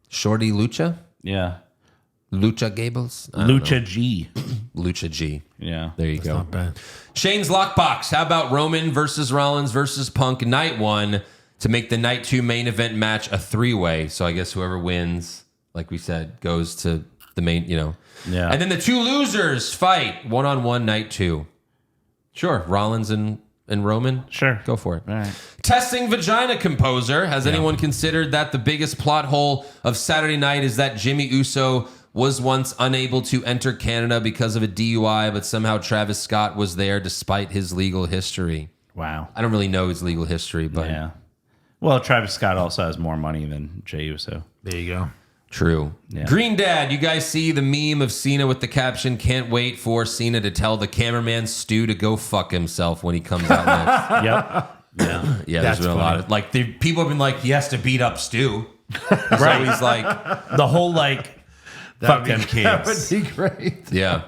S3: Shorty Lucha?
S5: Yeah.
S3: Lucha Gables? I don't
S5: Lucha G.
S3: know. Lucha G.
S5: Yeah.
S3: There you go.
S4: Not bad.
S3: Shane's Lockbox. How about Roman versus Rollins versus Punk night 1 to make the night 2 main event match a 3-way? So I guess whoever wins, like we said, goes to the main,
S5: Yeah.
S3: And then the 2 losers fight 1-on-1 night 2. Sure. Rollins and Roman?
S5: Sure.
S3: Go for it.
S5: All right.
S3: Testing Vagina Composer. Has anyone considered that the biggest plot hole of Saturday night is that Jimmy Uso was once unable to enter Canada because of a DUI, but somehow Travis Scott was there despite his legal history?
S5: Wow.
S3: I don't really know his legal history, but
S5: Yeah. Well, Travis Scott also has more money than Jey Uso.
S4: There you go.
S3: true.
S5: Yeah.
S3: Green Dad, you guys see the meme of Cena with the caption, "Can't wait for Cena to tell the cameraman Stu to go fuck himself when he comes out next."
S5: Yep. Yeah.
S3: Yeah,
S4: That's
S3: there's been a lot of, like, people have been like, he has to beat up Stu.
S5: Right.
S3: So he's like,
S5: The whole fuck them
S4: That would
S5: kids.
S4: be great.
S3: yeah.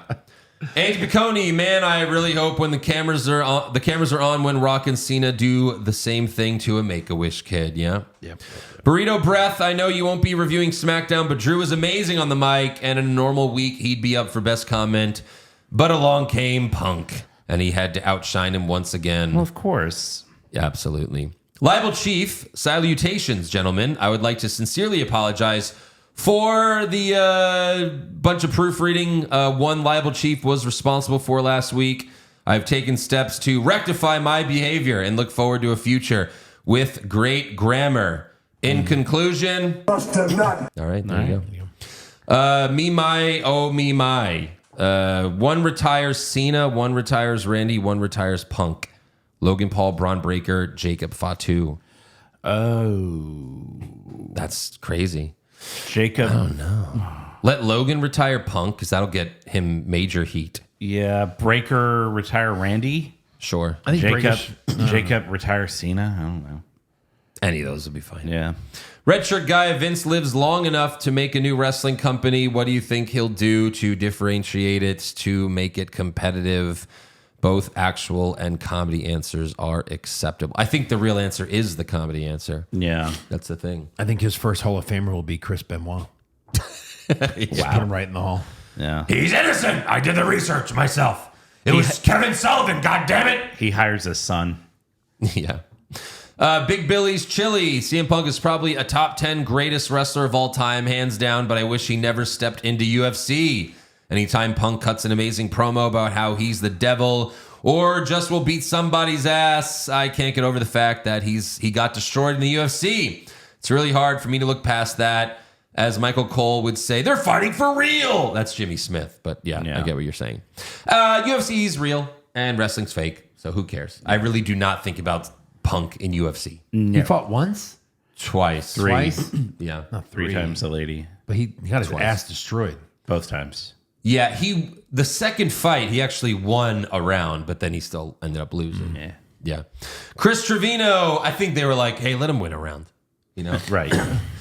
S3: Ange Piccone, man, I really hope when the cameras are on when Rock and Cena do the same thing to a Make-A-Wish kid. Yeah.
S4: Yep.
S3: Burrito Breath, I know you won't be reviewing SmackDown, but Drew is amazing on the mic, and in a normal week, he'd be up for best comment. But along came Punk, and he had to outshine him once again.
S5: Well, of course.
S3: Yeah, absolutely. Libel Chief, salutations, gentlemen. I would like to sincerely apologize for the bunch of proofreading one Libel Chief was responsible for last week. I've taken steps to rectify my behavior and look forward to a future with great grammar. In conclusion, all right, there you go. Me, my, oh, me, my. One retires Cena, one retires Randy, one retires Punk. Logan Paul, Braun Breaker, Jacob Fatu.
S5: Oh.
S3: That's crazy.
S5: Jacob.
S3: Oh, no. Let Logan retire Punk, because that'll get him major heat.
S5: Yeah. Breaker retire Randy.
S3: Sure.
S4: I think
S5: Jacob.
S4: Breaker's-
S5: Jacob retire Cena. I don't know.
S3: Any of those would be fine.
S5: Yeah.
S3: Red Shirt Guy, Vince lives long enough to make a new wrestling company. What do you think he'll do to differentiate it, to make it competitive? Both actual and comedy answers are acceptable. I think the real answer is the comedy answer.
S5: Yeah.
S3: That's the thing.
S4: I think his first Hall of Famer will be Chris Benoit. Just put him right in the hall.
S5: Yeah.
S1: He's innocent. I did the research myself. It was Kevin Sullivan, goddammit.
S5: He hires his son.
S3: Yeah. Big Billy's Chili. CM Punk is probably a top 10 greatest wrestler of all time, hands down, but I wish he never stepped into UFC. Anytime Punk cuts an amazing promo about how he's the devil or just will beat somebody's ass, I can't get over the fact that he got destroyed in the UFC. It's really hard for me to look past that. As Michael Cole would say, they're fighting for real. That's Jimmy Smith, but yeah. I get what you're saying. UFC is real and wrestling's fake, so who cares? I really do not think about Punk in UFC.
S4: He fought once?
S3: Twice.
S4: Twice?
S3: Yeah.
S4: Not
S5: Three times the lady.
S4: But he got his ass destroyed.
S5: Both times.
S3: Yeah, the second fight, he actually won a round, but then he still ended up losing. Yeah. Chris Trevino, I think they were like, hey, let him win a round. You know?
S5: Right.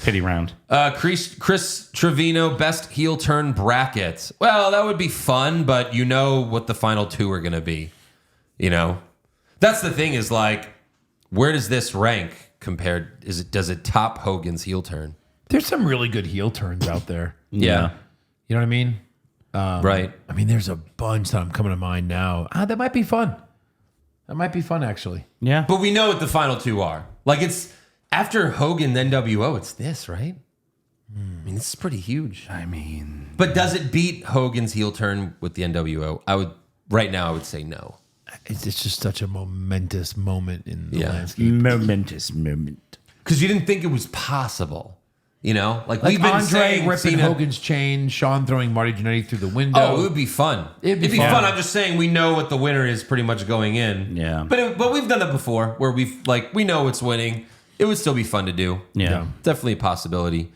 S5: Pity round.
S3: Chris Trevino, best heel turn bracket. Well, that would be fun, but you know what the final two are going to be. You know? That's the thing is like, where does this rank compared? Does it top Hogan's heel turn?
S4: There's some really good heel turns out there.
S3: Yeah.
S4: You know what I mean?
S3: Right.
S4: I mean, there's a bunch that I'm coming to mind now. That might be fun. That might be fun, actually.
S5: Yeah.
S3: But we know what the final two are. Like, it's after Hogan, then NWO, it's this, right? I mean, this is pretty huge.
S5: I mean,
S3: But does it beat Hogan's heel turn with the NWO? Right now, I would say no.
S4: It's just such a momentous moment in the landscape.
S5: momentous moment.
S3: Because you didn't think it was possible. You know, like
S4: Like
S3: we've been
S4: Andre
S3: saying,
S4: ripping
S3: Cena,
S4: Hogan's chain, Sean throwing Marty Jannetty through the window.
S3: Oh, it would be fun.
S4: It'd be
S3: fun.
S4: fun.
S3: I'm just saying we know what the winner is pretty much going in.
S5: Yeah.
S3: But we've done that before where we know it's winning. It would still be fun to do.
S5: Yeah.
S3: Definitely a possibility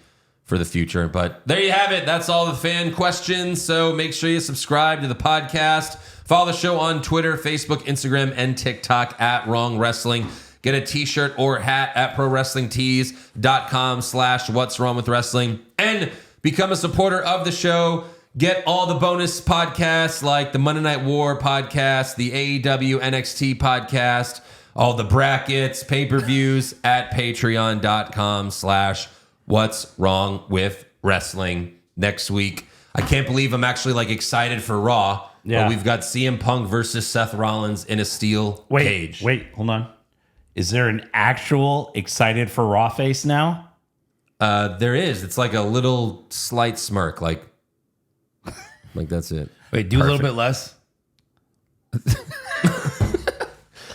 S3: for the future. But there you have it. That's all the fan questions. So make sure you subscribe to the podcast. Follow the show on Twitter, Facebook, Instagram, and TikTok at Wrong Wrestling. Get a t-shirt or hat at prowrestlingtees.com/what's wrong with wrestling. And become a supporter of the show. Get all the bonus podcasts like the Monday Night War podcast, the AEW NXT podcast, all the brackets, pay-per-views at patreon.com/what's wrong with wrestling. Next week, I can't believe I'm actually like excited for Raw.
S5: Yeah.
S3: But we've got CM Punk versus Seth Rollins in a steel cage.
S5: Wait, hold on. Is there an actual excited for Raw face now?
S3: There is. It's like a little slight smirk, like that's it.
S4: Wait, do a little bit less.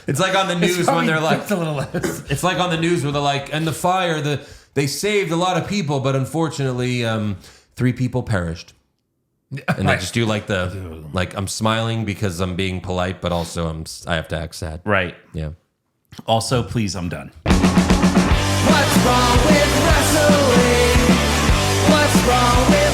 S3: It's like on the news when they're like,
S4: Just a little less.
S3: it's like on the news where they're like, and the fire, they saved a lot of people, but unfortunately, 3 people perished. And I just do like I'm smiling because I'm being polite, but also I have to act sad.
S5: Right.
S3: Yeah.
S5: Also, please, I'm done.
S8: What's wrong with wrestling? What's wrong with